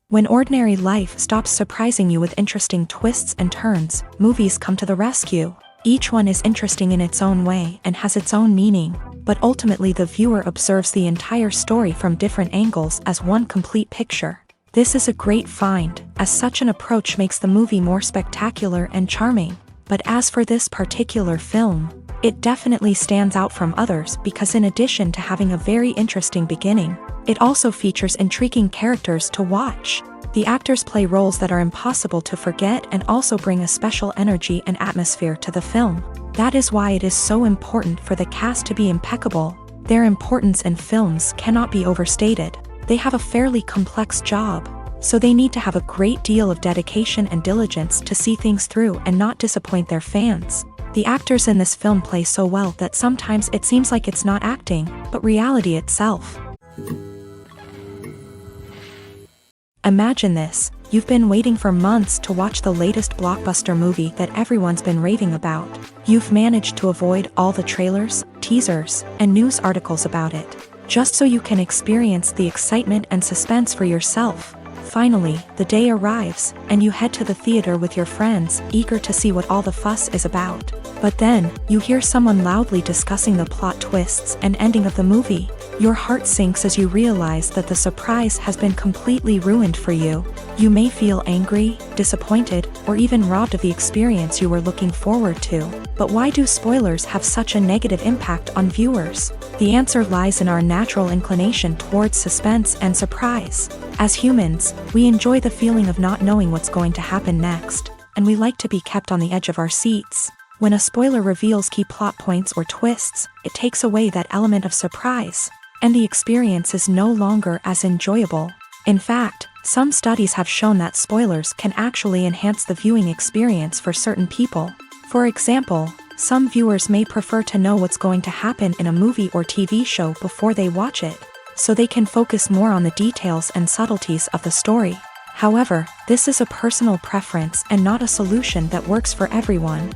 When ordinary life stops surprising you with interesting twists and turns, movies come to the rescue. Each one is interesting in its own way and has its own meaning, but ultimately the viewer observes the entire story from different angles as one complete picture. This is a great find, as such an approach makes the movie more spectacular and charming. But as for this particular film, it definitely stands out from others because in addition to having a very interesting beginning, it also features intriguing characters to watch. The actors play roles that are impossible to forget and also bring a special energy and atmosphere to the film. That is why it is so important for the cast to be impeccable. Their importance in films cannot be overstated. They have a fairly complex job, so they need to have a great deal of dedication and diligence to see things through and not disappoint their fans. The actors in this film play so well that sometimes it seems like it's not acting, but reality itself. Imagine this, you've been waiting for months to watch the latest blockbuster movie that everyone's been raving about. You've managed to avoid all the trailers, teasers, and news articles about it, just so you can experience the excitement and suspense for yourself. Finally, the day arrives, and you head to the theater with your friends, eager to see what all the fuss is about. But then, you hear someone loudly discussing the plot twists and ending of the movie. Your heart sinks as you realize that the surprise has been completely ruined for you. You may feel angry, disappointed, or even robbed of the experience you were looking forward to. But why do spoilers have such a negative impact on viewers? The answer lies in our natural inclination towards suspense and surprise. As humans, we enjoy the feeling of not knowing what's going to happen next, and we like to be kept on the edge of our seats. When a spoiler reveals key plot points or twists, it takes away that element of surprise, and the experience is no longer as enjoyable. In fact, some studies have shown that spoilers can actually enhance the viewing experience for certain people. For example, some viewers may prefer to know what's going to happen in a movie or TV show before they watch it, so they can focus more on the details and subtleties of the story. However, this is a personal preference and not a solution that works for everyone.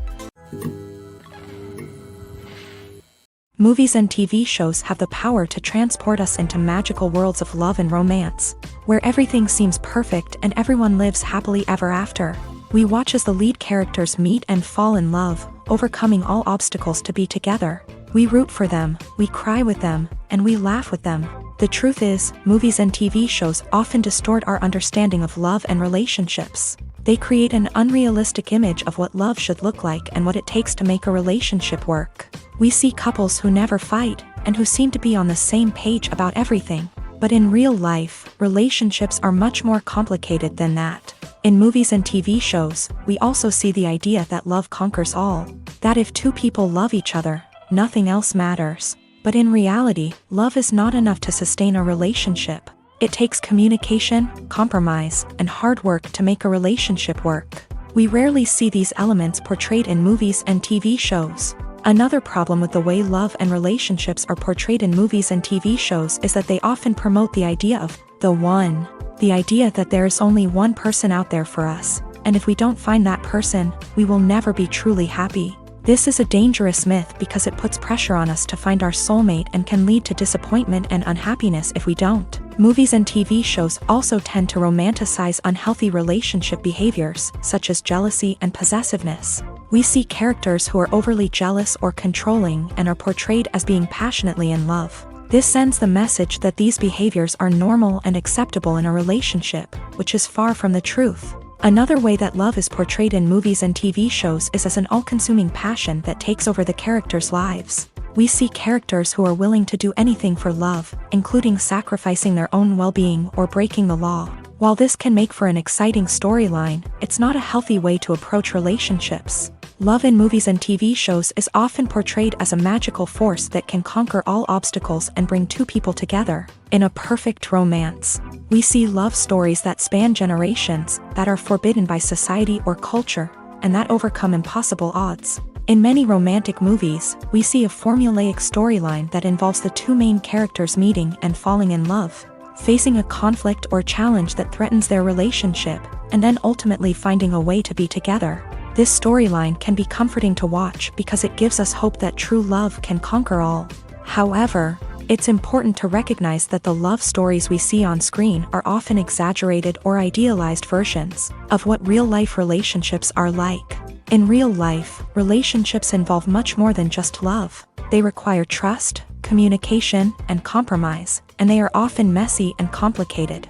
Movies and TV shows have the power to transport us into magical worlds of love and romance, where everything seems perfect and everyone lives happily ever after. We watch as the lead characters meet and fall in love, overcoming all obstacles to be together. We root for them, we cry with them, and we laugh with them. The truth is, movies and TV shows often distort our understanding of love and relationships. They create an unrealistic image of what love should look like and what it takes to make a relationship work. We see couples who never fight, and who seem to be on the same page about everything. But in real life, relationships are much more complicated than that. In movies and TV shows, we also see the idea that love conquers all. That if two people love each other, nothing else matters. But in reality, love is not enough to sustain a relationship. It takes communication, compromise, and hard work to make a relationship work. We rarely see these elements portrayed in movies and TV shows. Another problem with the way love and relationships are portrayed in movies and TV shows is that they often promote the idea of the one. The idea that there is only one person out there for us, and if we don't find that person, we will never be truly happy. This is a dangerous myth because it puts pressure on us to find our soulmate and can lead to disappointment and unhappiness if we don't. Movies and TV shows also tend to romanticize unhealthy relationship behaviors, such as jealousy and possessiveness. We see characters who are overly jealous or controlling and are portrayed as being passionately in love. This sends the message that these behaviors are normal and acceptable in a relationship, which is far from the truth. Another way that love is portrayed in movies and TV shows is as an all-consuming passion that takes over the characters' lives. We see characters who are willing to do anything for love, including sacrificing their own well-being or breaking the law. While this can make for an exciting storyline, it's not a healthy way to approach relationships. Love in movies and TV shows is often portrayed as a magical force that can conquer all obstacles and bring two people together. In a perfect romance, we see love stories that span generations, that are forbidden by society or culture, and that overcome impossible odds. In many romantic movies, we see a formulaic storyline that involves the two main characters meeting and falling in love, facing a conflict or challenge that threatens their relationship, and then ultimately finding a way to be together. This storyline can be comforting to watch because it gives us hope that true love can conquer all. However, it's important to recognize that the love stories we see on screen are often exaggerated or idealized versions of what real-life relationships are like. In real life, relationships involve much more than just love. They require trust, communication, and compromise, and they are often messy and complicated.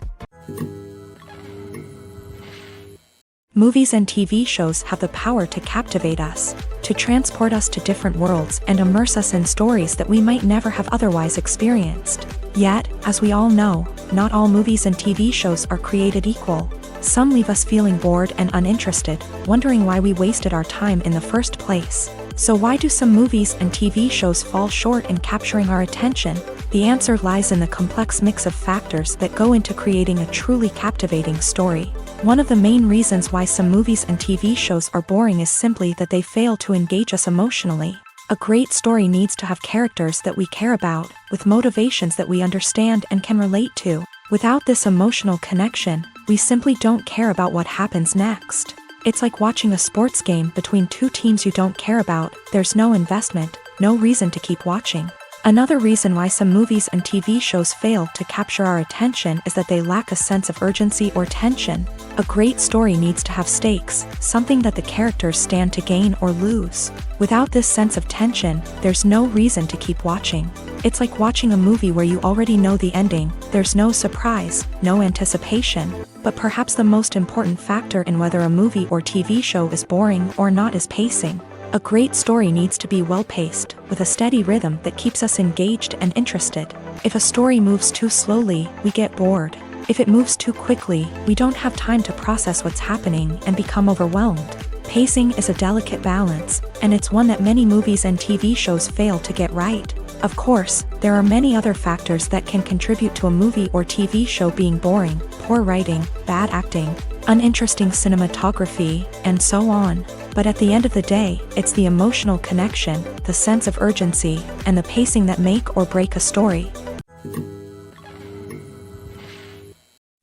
Movies and TV shows have the power to captivate us, to transport us to different worlds and immerse us in stories that we might never have otherwise experienced. Yet, as we all know, not all movies and TV shows are created equal. Some leave us feeling bored and uninterested, wondering why we wasted our time in the first place. So why do some movies and TV shows fall short in capturing our attention? The answer lies in the complex mix of factors that go into creating a truly captivating story. One of the main reasons why some movies and TV shows are boring is simply that they fail to engage us emotionally. A great story needs to have characters that we care about, with motivations that we understand and can relate to. Without this emotional connection, we simply don't care about what happens next. It's like watching a sports game between two teams you don't care about. There's no investment, no reason to keep watching. Another reason why some movies and TV shows fail to capture our attention is that they lack a sense of urgency or tension. A great story needs to have stakes, something that the characters stand to gain or lose. Without this sense of tension, there's no reason to keep watching. It's like watching a movie where you already know the ending. There's no surprise, no anticipation. But perhaps the most important factor in whether a movie or TV show is boring or not is pacing. A great story needs to be well-paced, with a steady rhythm that keeps us engaged and interested. If a story moves too slowly, we get bored. If it moves too quickly, we don't have time to process what's happening and become overwhelmed. Pacing is a delicate balance, and it's one that many movies and TV shows fail to get right. Of course, there are many other factors that can contribute to a movie or TV show being boring: poor writing, bad acting, uninteresting cinematography, and so on. But at the end of the day, it's the emotional connection, the sense of urgency, and the pacing that make or break a story.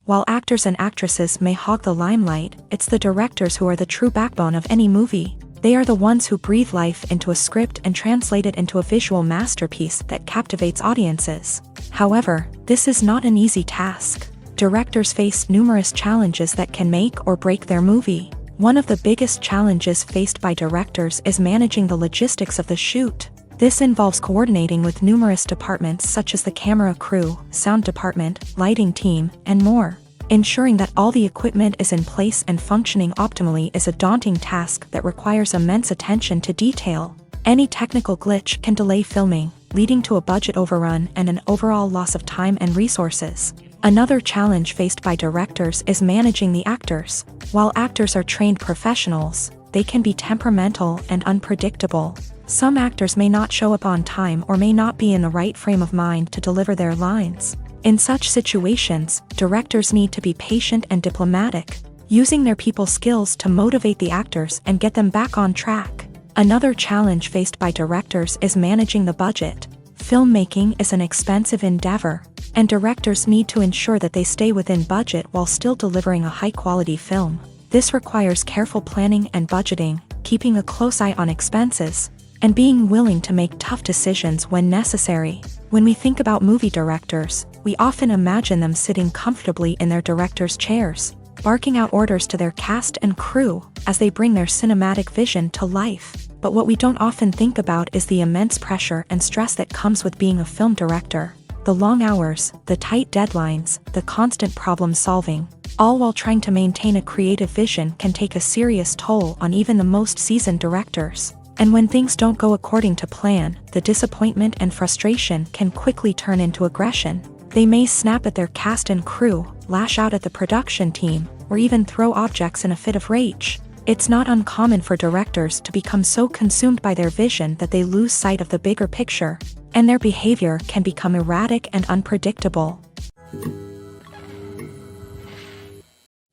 While actors and actresses may hog the limelight, it's the directors who are the true backbone of any movie. They are the ones who breathe life into a script and translate it into a visual masterpiece that captivates audiences. However, this is not an easy task. Directors face numerous challenges that can make or break their movie. One of the biggest challenges faced by directors is managing the logistics of the shoot. This involves coordinating with numerous departments such as the camera crew, sound department, lighting team, and more. Ensuring that all the equipment is in place and functioning optimally is a daunting task that requires immense attention to detail. Any technical glitch can delay filming, leading to a budget overrun and an overall loss of time and resources. Another challenge faced by directors is managing the actors. While actors are trained professionals, they can be temperamental and unpredictable. Some actors may not show up on time or may not be in the right frame of mind to deliver their lines. In such situations, directors need to be patient and diplomatic, using their people skills to motivate the actors and get them back on track. Another challenge faced by directors is managing the budget. Filmmaking is an expensive endeavor, and directors need to ensure that they stay within budget while still delivering a high-quality film. This requires careful planning and budgeting, keeping a close eye on expenses, and being willing to make tough decisions when necessary. When we think about movie directors, we often imagine them sitting comfortably in their director's chairs, barking out orders to their cast and crew as they bring their cinematic vision to life. But what we don't often think about is the immense pressure and stress that comes with being a film director. The long hours, the tight deadlines, the constant problem solving, all while trying to maintain a creative vision can take a serious toll on even the most seasoned directors. And when things don't go according to plan, the disappointment and frustration can quickly turn into aggression. They may snap at their cast and crew, lash out at the production team, or even throw objects in a fit of rage. It's not uncommon for directors to become so consumed by their vision that they lose sight of the bigger picture, and their behavior can become erratic and unpredictable.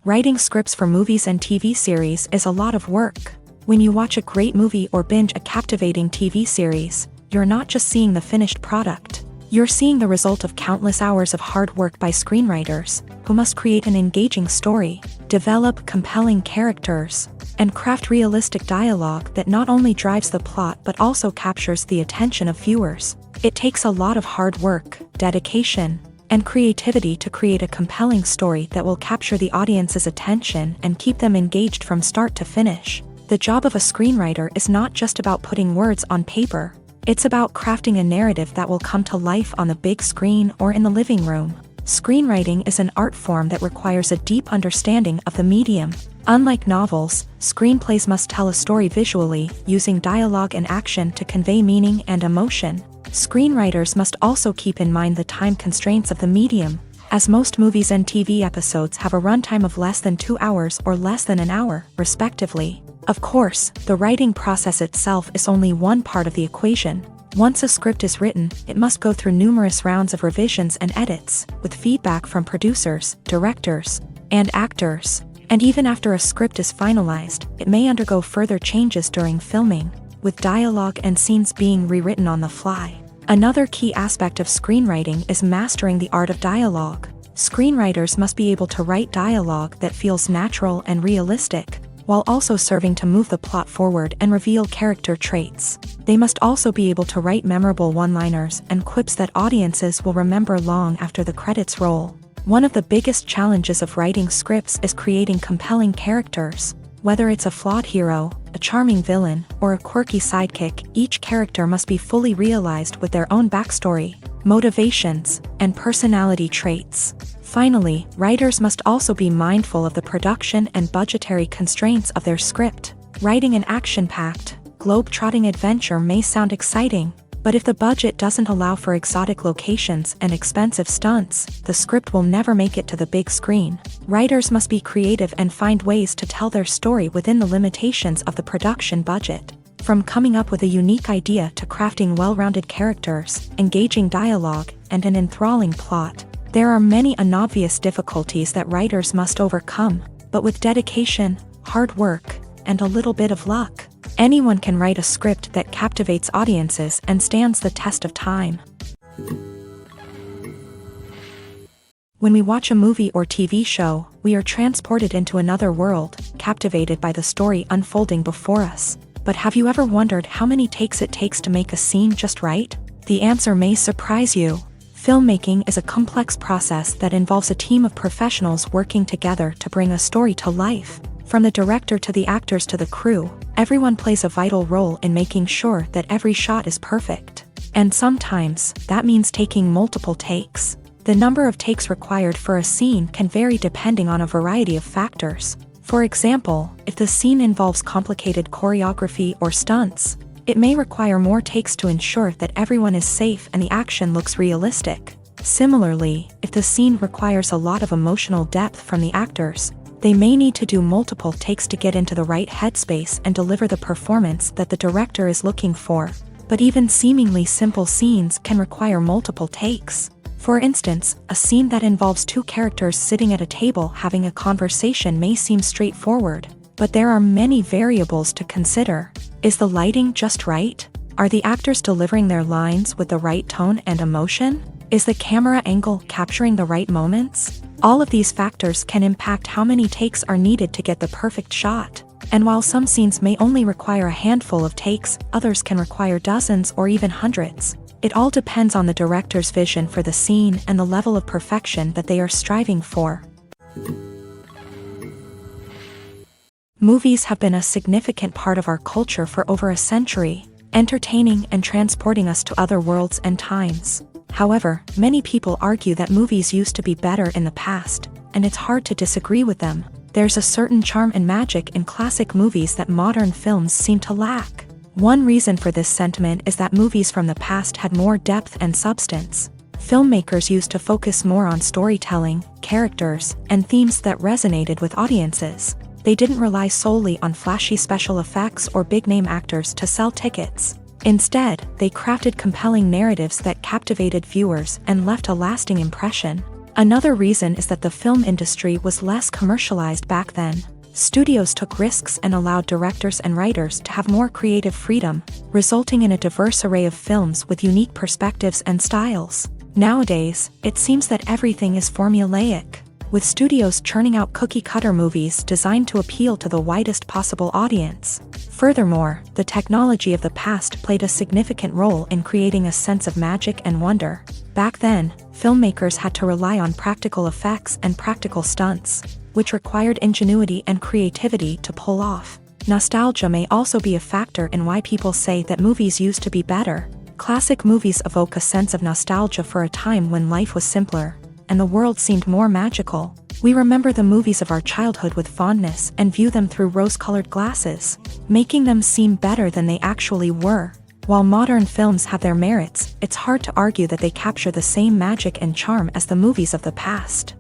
Writing scripts for movies and TV series is a lot of work. When you watch a great movie or binge a captivating TV series, you're not just seeing the finished product. You're seeing the result of countless hours of hard work by screenwriters, who must create an engaging story, develop compelling characters, and craft realistic dialogue that not only drives the plot but also captures the attention of viewers. It takes a lot of hard work, dedication, and creativity to create a compelling story that will capture the audience's attention and keep them engaged from start to finish. The job of a screenwriter is not just about putting words on paper. It's about crafting a narrative that will come to life on the big screen or in the living room. Screenwriting is an art form that requires a deep understanding of the medium. Unlike novels, screenplays must tell a story visually, using dialogue and action to convey meaning and emotion. Screenwriters must also keep in mind the time constraints of the medium, as most movies and TV episodes have a runtime of less than 2 hours or less than an hour, respectively. Of course, the writing process itself is only one part of the equation. Once a script is written, it must go through numerous rounds of revisions and edits, with feedback from producers, directors, and actors. And even after a script is finalized, it may undergo further changes during filming, with dialogue and scenes being rewritten on the fly. Another key aspect of screenwriting is mastering the art of dialogue. Screenwriters must be able to write dialogue that feels natural and realistic, while also serving to move the plot forward and reveal character traits. They must also be able to write memorable one-liners and quips that audiences will remember long after the credits roll. One of the biggest challenges of writing scripts is creating compelling characters. Whether it's a flawed hero, a charming villain, or a quirky sidekick, each character must be fully realized with their own backstory, motivations, and personality traits. Finally, writers must also be mindful of the production and budgetary constraints of their script. Writing an action-packed, globe-trotting adventure may sound exciting, but if the budget doesn't allow for exotic locations and expensive stunts, the script will never make it to the big screen. Writers must be creative and find ways to tell their story within the limitations of the production budget. From coming up with a unique idea to crafting well-rounded characters, engaging dialogue, and an enthralling plot, there are many unobvious difficulties that writers must overcome, but with dedication, hard work, and a little bit of luck, anyone can write a script that captivates audiences and stands the test of time. When we watch a movie or TV show, we are transported into another world, captivated by the story unfolding before us. But have you ever wondered how many takes it takes to make a scene just right? The answer may surprise you. Filmmaking is a complex process that involves a team of professionals working together to bring a story to life. From the director to the actors to the crew, everyone plays a vital role in making sure that every shot is perfect. And sometimes, that means taking multiple takes. The number of takes required for a scene can vary depending on a variety of factors. For example, if the scene involves complicated choreography or stunts, it may require more takes to ensure that everyone is safe and the action looks realistic. Similarly, if the scene requires a lot of emotional depth from the actors, they may need to do multiple takes to get into the right headspace and deliver the performance that the director is looking for. But even seemingly simple scenes can require multiple takes. For instance, a scene that involves two characters sitting at a table having a conversation may seem straightforward, but there are many variables to consider. Is the lighting just right? Are the actors delivering their lines with the right tone and emotion? Is the camera angle capturing the right moments? All of these factors can impact how many takes are needed to get the perfect shot. And while some scenes may only require a handful of takes, others can require dozens or even hundreds. It all depends on the director's vision for the scene and the level of perfection that they are striving for. Movies have been a significant part of our culture for over a century, entertaining and transporting us to other worlds and times. However, many people argue that movies used to be better in the past, and it's hard to disagree with them. There's a certain charm and magic in classic movies that modern films seem to lack. One reason for this sentiment is that movies from the past had more depth and substance. Filmmakers used to focus more on storytelling, characters, and themes that resonated with audiences. They didn't rely solely on flashy special effects or big-name actors to sell tickets. Instead, they crafted compelling narratives that captivated viewers and left a lasting impression. Another reason is that the film industry was less commercialized back then. Studios took risks and allowed directors and writers to have more creative freedom, resulting in a diverse array of films with unique perspectives and styles. Nowadays, it seems that everything is formulaic, with studios churning out cookie-cutter movies designed to appeal to the widest possible audience. Furthermore, the technology of the past played a significant role in creating a sense of magic and wonder. Back then, filmmakers had to rely on practical effects and practical stunts, which required ingenuity and creativity to pull off. Nostalgia may also be a factor in why people say that movies used to be better. Classic movies evoke a sense of nostalgia for a time when life was simpler, and the world seemed more magical. We remember the movies of our childhood with fondness and view them through rose-colored glasses, making them seem better than they actually were. While modern films have their merits, it's hard to argue that they capture the same magic and charm as the movies of the past.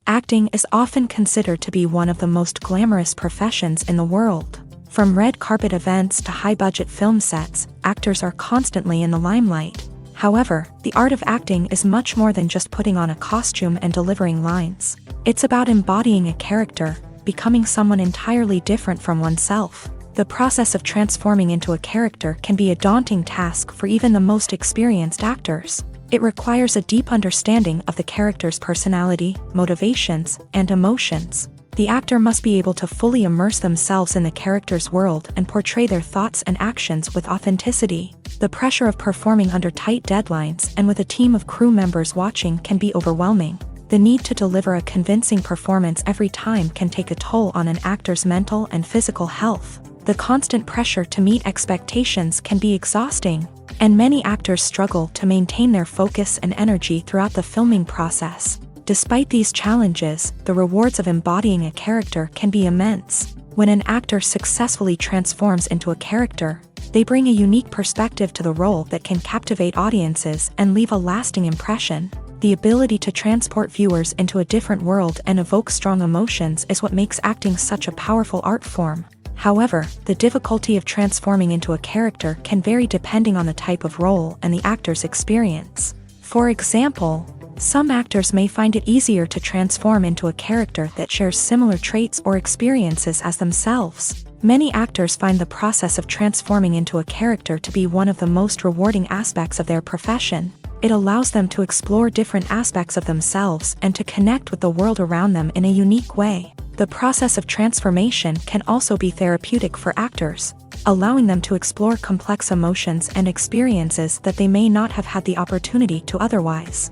Acting is often considered to be one of the most glamorous professions in the world. From red carpet events to high-budget film sets, actors are constantly in the limelight. However, the art of acting is much more than just putting on a costume and delivering lines. It's about embodying a character, becoming someone entirely different from oneself. The process of transforming into a character can be a daunting task for even the most experienced actors. It requires a deep understanding of the character's personality, motivations, and emotions. The actor must be able to fully immerse themselves in the character's world and portray their thoughts and actions with authenticity. The pressure of performing under tight deadlines and with a team of crew members watching can be overwhelming. The need to deliver a convincing performance every time can take a toll on an actor's mental and physical health. The constant pressure to meet expectations can be exhausting, and many actors struggle to maintain their focus and energy throughout the filming process. Despite these challenges, the rewards of embodying a character can be immense. When an actor successfully transforms into a character, they bring a unique perspective to the role that can captivate audiences and leave a lasting impression. The ability to transport viewers into a different world and evoke strong emotions is what makes acting such a powerful art form. However, the difficulty of transforming into a character can vary depending on the type of role and the actor's experience. For example, some actors may find it easier to transform into a character that shares similar traits or experiences as themselves. Many actors find the process of transforming into a character to be one of the most rewarding aspects of their profession. It allows them to explore different aspects of themselves and to connect with the world around them in a unique way. The process of transformation can also be therapeutic for actors, allowing them to explore complex emotions and experiences that they may not have had the opportunity to otherwise.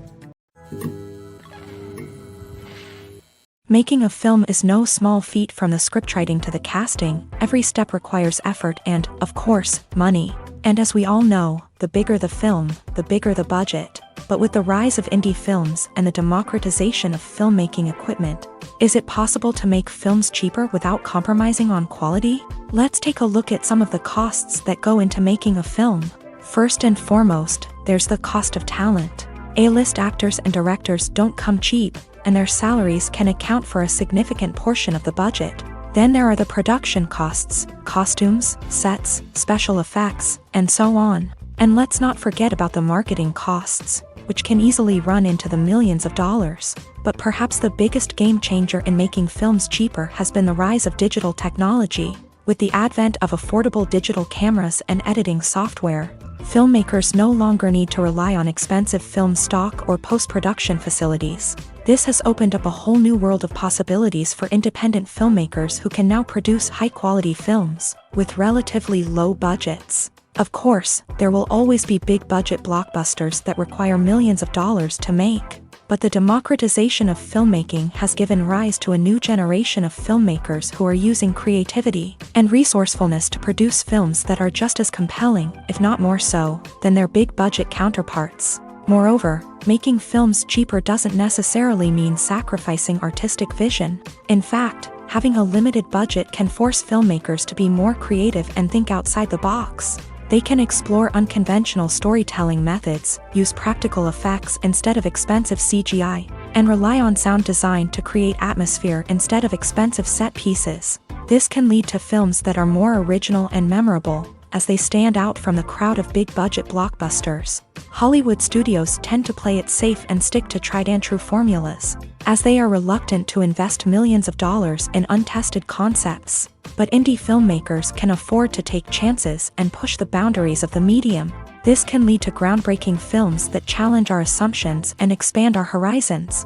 Making a film is no small feat. From the scriptwriting to the casting, every step requires effort and, of course, money. And as we all know, the bigger the film, the bigger the budget. But with the rise of indie films and the democratization of filmmaking equipment, is it possible to make films cheaper without compromising on quality? Let's take a look at some of the costs that go into making a film. First and foremost, there's the cost of talent. A-list actors and directors don't come cheap, and their salaries can account for a significant portion of the budget. Then there are the production costs, costumes, sets, special effects, and so on. And let's not forget about the marketing costs, which can easily run into the millions of dollars. But perhaps the biggest game changer in making films cheaper has been the rise of digital technology. With the advent of affordable digital cameras and editing software, filmmakers no longer need to rely on expensive film stock or post-production facilities. This has opened up a whole new world of possibilities for independent filmmakers who can now produce high-quality films with relatively low budgets. Of course, there will always be big-budget blockbusters that require millions of dollars to make. But the democratization of filmmaking has given rise to a new generation of filmmakers who are using creativity and resourcefulness to produce films that are just as compelling, if not more so, than their big-budget counterparts. Moreover, making films cheaper doesn't necessarily mean sacrificing artistic vision. In fact, having a limited budget can force filmmakers to be more creative and think outside the box. They can explore unconventional storytelling methods, use practical effects instead of expensive CGI, and rely on sound design to create atmosphere instead of expensive set pieces. This can lead to films that are more original and memorable, as they stand out from the crowd of big-budget blockbusters. Hollywood studios tend to play it safe and stick to tried-and-true formulas, as they are reluctant to invest millions of dollars in untested concepts. But indie filmmakers can afford to take chances and push the boundaries of the medium. This can lead to groundbreaking films that challenge our assumptions and expand our horizons.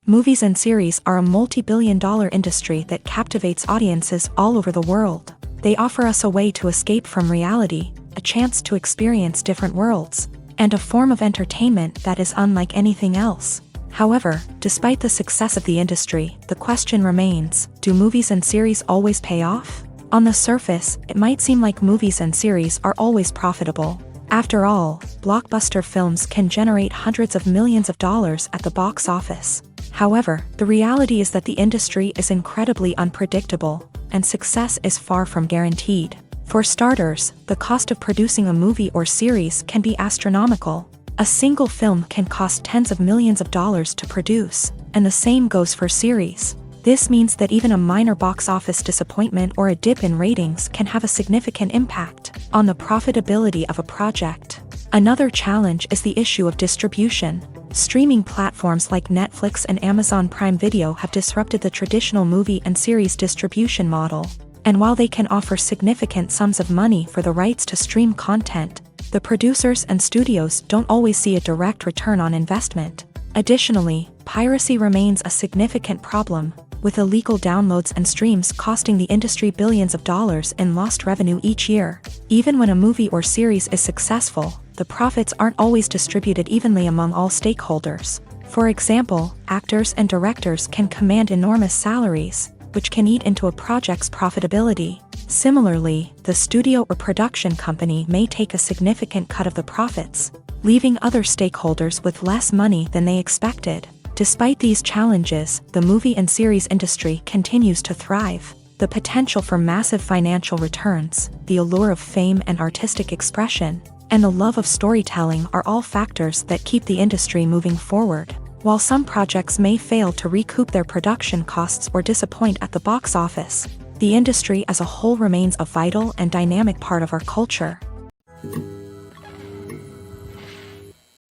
Movies and series are a multi-billion-dollar industry that captivates audiences all over the world. They offer us a way to escape from reality, a chance to experience different worlds, and a form of entertainment that is unlike anything else. However, despite the success of the industry, the question remains, do movies and series always pay off? On the surface, it might seem like movies and series are always profitable. After all, blockbuster films can generate hundreds of millions of dollars at the box office. However, the reality is that the industry is incredibly unpredictable, and success is far from guaranteed. For starters, the cost of producing a movie or series can be astronomical. A single film can cost tens of millions of dollars to produce, and the same goes for series. This means that even a minor box office disappointment or a dip in ratings can have a significant impact on the profitability of a project. Another challenge is the issue of distribution. Streaming platforms like Netflix and Amazon Prime Video have disrupted the traditional movie and series distribution model. And while they can offer significant sums of money for the rights to stream content, the producers and studios don't always see a direct return on investment. Additionally, piracy remains a significant problem, with illegal downloads and streams costing the industry billions of dollars in lost revenue each year. Even when a movie or series is successful, the profits aren't always distributed evenly among all stakeholders. For example, actors and directors can command enormous salaries, which can eat into a project's profitability. Similarly, the studio or production company may take a significant cut of the profits, leaving other stakeholders with less money than they expected. Despite these challenges, the movie and series industry continues to thrive. The potential for massive financial returns, the allure of fame and artistic expression, and the love of storytelling are all factors that keep the industry moving forward. While some projects may fail to recoup their production costs or disappoint at the box office, the industry as a whole remains a vital and dynamic part of our culture.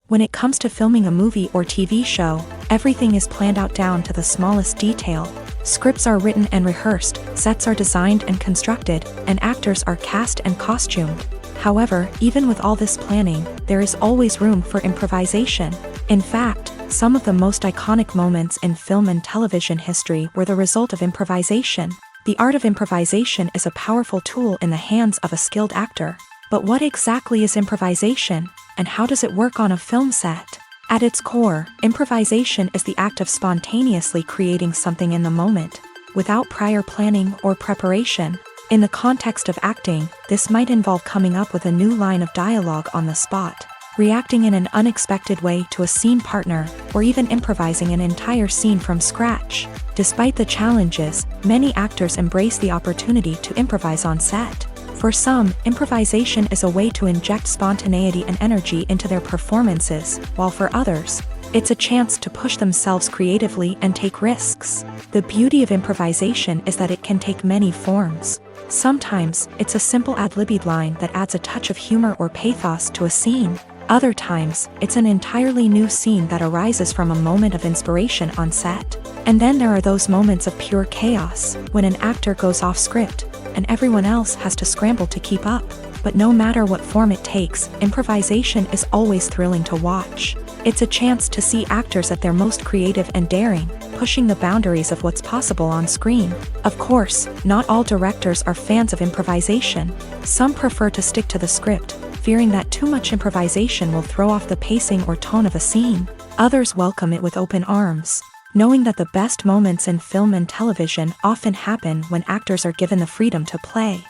When it comes to filming a movie or TV show, everything is planned out down to the smallest detail. Scripts are written and rehearsed, sets are designed and constructed, and actors are cast and costumed. However, even with all this planning, there is always room for improvisation. In fact, some of the most iconic moments in film and television history were the result of improvisation. The art of improvisation is a powerful tool in the hands of a skilled actor. But what exactly is improvisation, and how does it work on a film set? At its core, improvisation is the act of spontaneously creating something in the moment, without prior planning or preparation. In the context of acting, this might involve coming up with a new line of dialogue on the spot, reacting in an unexpected way to a scene partner, or even improvising an entire scene from scratch. Despite the challenges, many actors embrace the opportunity to improvise on set. For some, improvisation is a way to inject spontaneity and energy into their performances, while for others, it's a chance to push themselves creatively and take risks. The beauty of improvisation is that it can take many forms. Sometimes, it's a simple ad-libbed line that adds a touch of humor or pathos to a scene. Other times, it's an entirely new scene that arises from a moment of inspiration on set. And then there are those moments of pure chaos, when an actor goes off script, and everyone else has to scramble to keep up. But no matter what form it takes, improvisation is always thrilling to watch. It's a chance to see actors at their most creative and daring, pushing the boundaries of what's possible on screen. Of course, not all directors are fans of improvisation. Some prefer to stick to the script, fearing that too much improvisation will throw off the pacing or tone of a scene. Others welcome it with open arms, knowing that the best moments in film and television often happen when actors are given the freedom to play.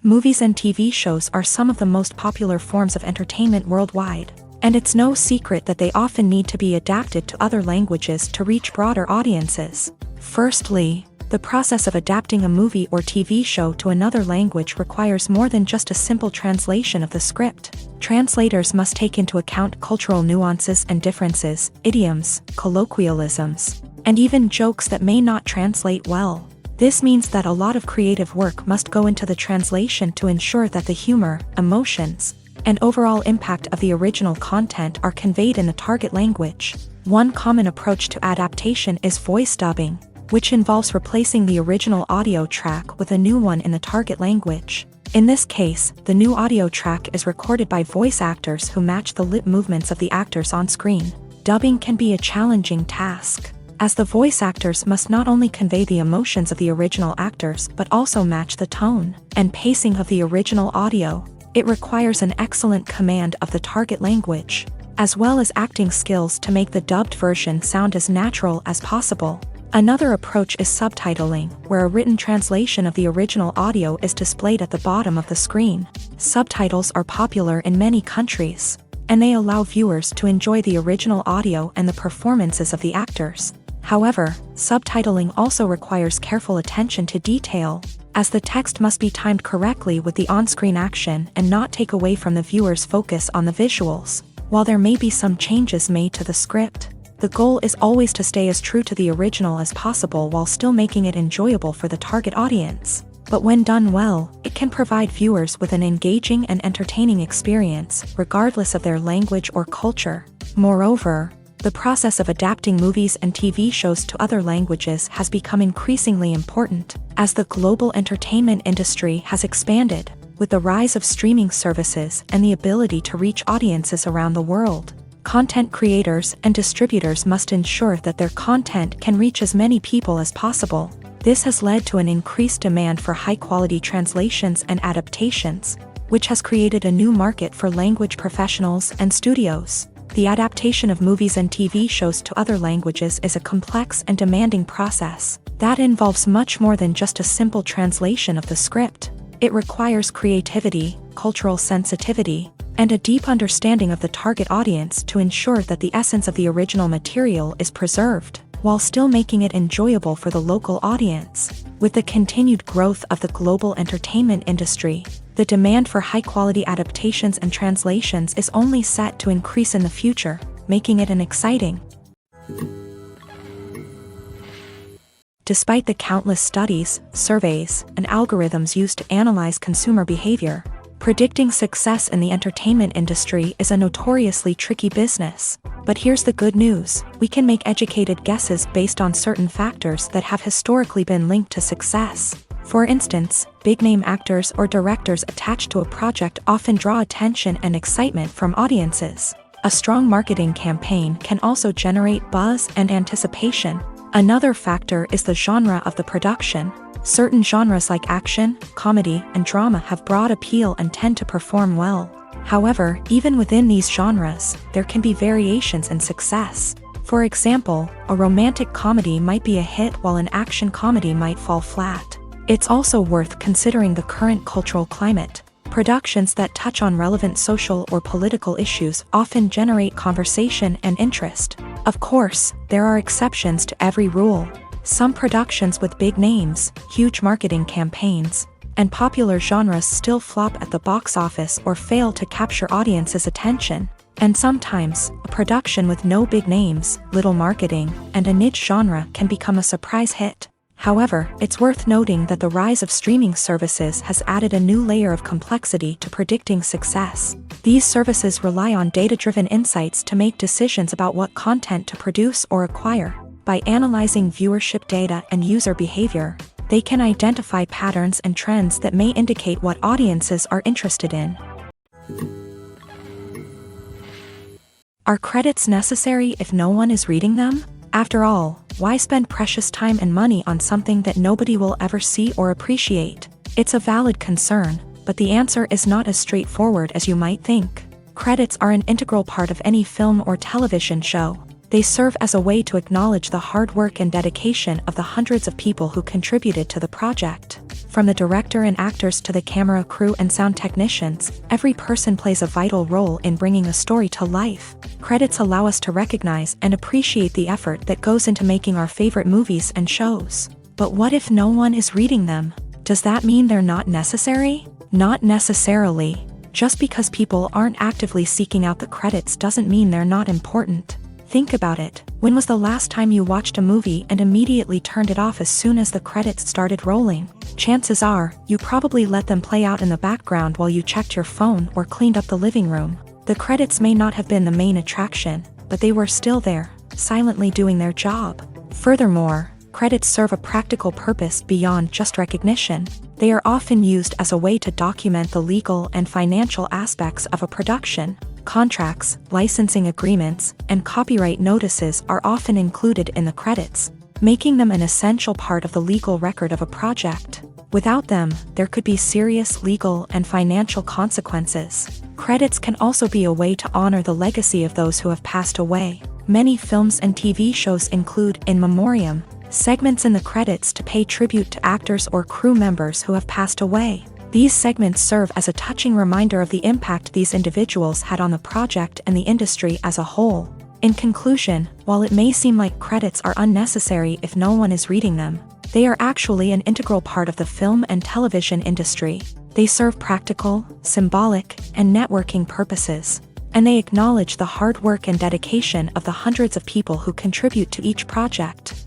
Movies and TV shows are some of the most popular forms of entertainment worldwide, and it's no secret that they often need to be adapted to other languages to reach broader audiences. Firstly, the process of adapting a movie or TV show to another language requires more than just a simple translation of the script. Translators must take into account cultural nuances and differences, idioms, colloquialisms, and even jokes that may not translate well. This means that a lot of creative work must go into the translation to ensure that the humor, emotions, and overall impact of the original content are conveyed in the target language. One common approach to adaptation is voice dubbing, which involves replacing the original audio track with a new one in the target language. In this case, the new audio track is recorded by voice actors who match the lip movements of the actors on screen. Dubbing can be a challenging task, as the voice actors must not only convey the emotions of the original actors but also match the tone and pacing of the original audio. It requires an excellent command of the target language, as well as acting skills to make the dubbed version sound as natural as possible. Another approach is subtitling, where a written translation of the original audio is displayed at the bottom of the screen. Subtitles are popular in many countries, and they allow viewers to enjoy the original audio and the performances of the actors. However, subtitling also requires careful attention to detail, as the text must be timed correctly with the on-screen action and not take away from the viewer's focus on the visuals. While there may be some changes made to the script, the goal is always to stay as true to the original as possible while still making it enjoyable for the target audience. But when done well, it can provide viewers with an engaging and entertaining experience, regardless of their language or culture. Moreover, the process of adapting movies and TV shows to other languages has become increasingly important, as the global entertainment industry has expanded, with the rise of streaming services and the ability to reach audiences around the world. Content creators and distributors must ensure that their content can reach as many people as possible. This has led to an increased demand for high-quality translations and adaptations, which has created a new market for language professionals and studios. The adaptation of movies and TV shows to other languages is a complex and demanding process that involves much more than just a simple translation of the script. It requires creativity, cultural sensitivity, and a deep understanding of the target audience to ensure that the essence of the original material is preserved, while still making it enjoyable for the local audience. With the continued growth of the global entertainment industry, the demand for high-quality adaptations and translations is only set to increase in the future, making it an exciting. Despite the countless studies, surveys, and algorithms used to analyze consumer behavior, predicting success in the entertainment industry is a notoriously tricky business. But here's the good news: we can make educated guesses based on certain factors that have historically been linked to success. For instance, big-name actors or directors attached to a project often draw attention and excitement from audiences. A strong marketing campaign can also generate buzz and anticipation. Another factor is the genre of the production. Certain genres like action, comedy, and drama have broad appeal and tend to perform well. However, even within these genres, there can be variations in success. For example, a romantic comedy might be a hit while an action comedy might fall flat. It's also worth considering the current cultural climate. Productions that touch on relevant social or political issues often generate conversation and interest. Of course, there are exceptions to every rule. Some productions with big names, huge marketing campaigns, and popular genres still flop at the box office or fail to capture audiences' attention. And sometimes, a production with no big names, little marketing, and a niche genre can become a surprise hit. However, it's worth noting that the rise of streaming services has added a new layer of complexity to predicting success. These services rely on data-driven insights to make decisions about what content to produce or acquire. By analyzing viewership data and user behavior, they can identify patterns and trends that may indicate what audiences are interested in. Are credits necessary if no one is reading them? After all, why spend precious time and money on something that nobody will ever see or appreciate? It's a valid concern, but the answer is not as straightforward as you might think. Credits are an integral part of any film or television show. They serve as a way to acknowledge the hard work and dedication of the hundreds of people who contributed to the project. From the director and actors to the camera crew and sound technicians, every person plays a vital role in bringing a story to life. Credits allow us to recognize and appreciate the effort that goes into making our favorite movies and shows. But what if no one is reading them? Does that mean they're not necessary? Not necessarily. Just because people aren't actively seeking out the credits doesn't mean they're not important. Think about it. When was the last time you watched a movie and immediately turned it off as soon as the credits started rolling? Chances are, you probably let them play out in the background while you checked your phone or cleaned up the living room. The credits may not have been the main attraction, but they were still there, silently doing their job. Furthermore, credits serve a practical purpose beyond just recognition. They are often used as a way to document the legal and financial aspects of a production. Contracts, licensing agreements, and copyright notices are often included in the credits, making them an essential part of the legal record of a project. Without them, there could be serious legal and financial consequences. Credits can also be a way to honor the legacy of those who have passed away. Many films and TV shows include in memoriam segments in the credits to pay tribute to actors or crew members who have passed away. These segments serve as a touching reminder of the impact these individuals had on the project and the industry as a whole. In conclusion, while it may seem like credits are unnecessary if no one is reading them, they are actually an integral part of the film and television industry. They serve practical, symbolic, and networking purposes, and they acknowledge the hard work and dedication of the hundreds of people who contribute to each project.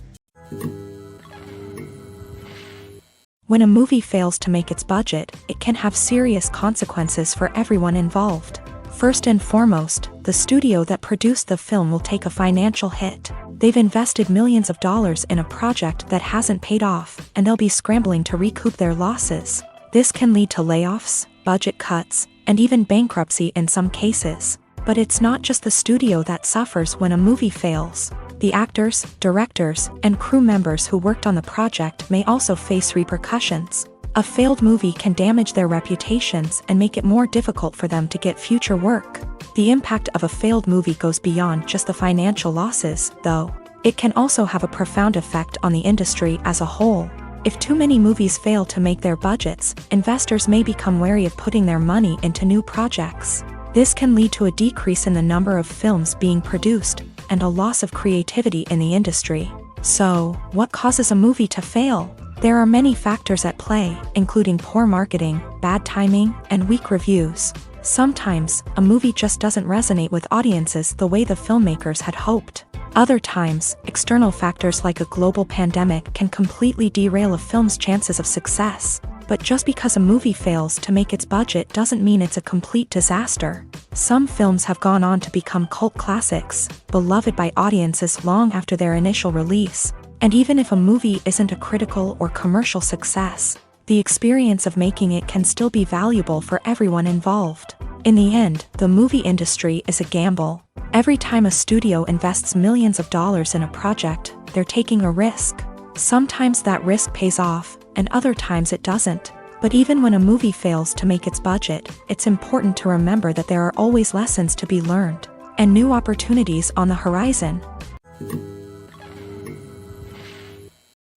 When a movie fails to make its budget, it can have serious consequences for everyone involved. First and foremost, the studio that produced the film will take a financial hit. They've invested millions of dollars in a project that hasn't paid off, and they'll be scrambling to recoup their losses. This can lead to layoffs, budget cuts, and even bankruptcy in some cases. But it's not just the studio that suffers when a movie fails. The actors, directors, and crew members who worked on the project may also face repercussions. A failed movie can damage their reputations and make it more difficult for them to get future work. The impact of a failed movie goes beyond just the financial losses, though. It can also have a profound effect on the industry as a whole. If too many movies fail to make their budgets, investors may become wary of putting their money into new projects. This can lead to a decrease in the number of films being produced, and a loss of creativity in the industry. So, what causes a movie to fail? There are many factors at play, including poor marketing, bad timing, and weak reviews. Sometimes, a movie just doesn't resonate with audiences the way the filmmakers had hoped. Other times, external factors like a global pandemic can completely derail a film's chances of success. But just because a movie fails to make its budget doesn't mean it's a complete disaster. Some films have gone on to become cult classics, beloved by audiences long after their initial release. And even if a movie isn't a critical or commercial success, the experience of making it can still be valuable for everyone involved. In the end, the movie industry is a gamble. Every time a studio invests millions of dollars in a project, they're taking a risk. Sometimes that risk pays off, and other times it doesn't. But even when a movie fails to make its budget, it's important to remember that there are always lessons to be learned, and new opportunities on the horizon.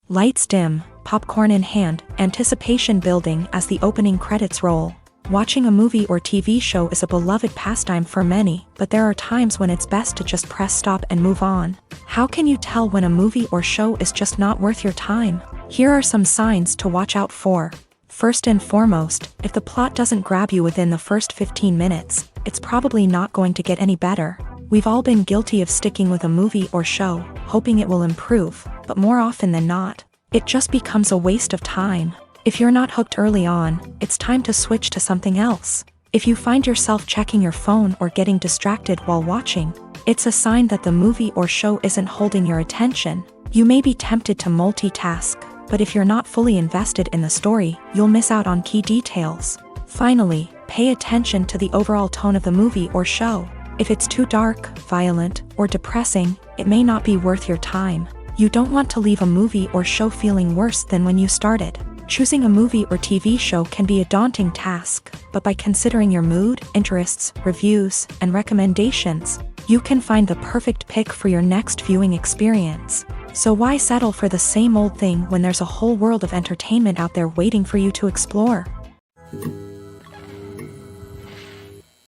Lights dim, popcorn in hand, anticipation building as the opening credits roll. Watching a movie or TV show is a beloved pastime for many, but there are times when it's best to just press stop and move on. How can you tell when a movie or show is just not worth your time? Here are some signs to watch out for. First and foremost, if the plot doesn't grab you within the first 15 minutes, it's probably not going to get any better. We've all been guilty of sticking with a movie or show, hoping it will improve, but more often than not, it just becomes a waste of time. If you're not hooked early on, it's time to switch to something else. If you find yourself checking your phone or getting distracted while watching, it's a sign that the movie or show isn't holding your attention. You may be tempted to multitask, but if you're not fully invested in the story, you'll miss out on key details. Finally, pay attention to the overall tone of the movie or show. If it's too dark, violent, or depressing, it may not be worth your time. You don't want to leave a movie or show feeling worse than when you started. Choosing a movie or TV show can be a daunting task, but by considering your mood, interests, reviews, and recommendations, you can find the perfect pick for your next viewing experience. So why settle for the same old thing when there's a whole world of entertainment out there waiting for you to explore?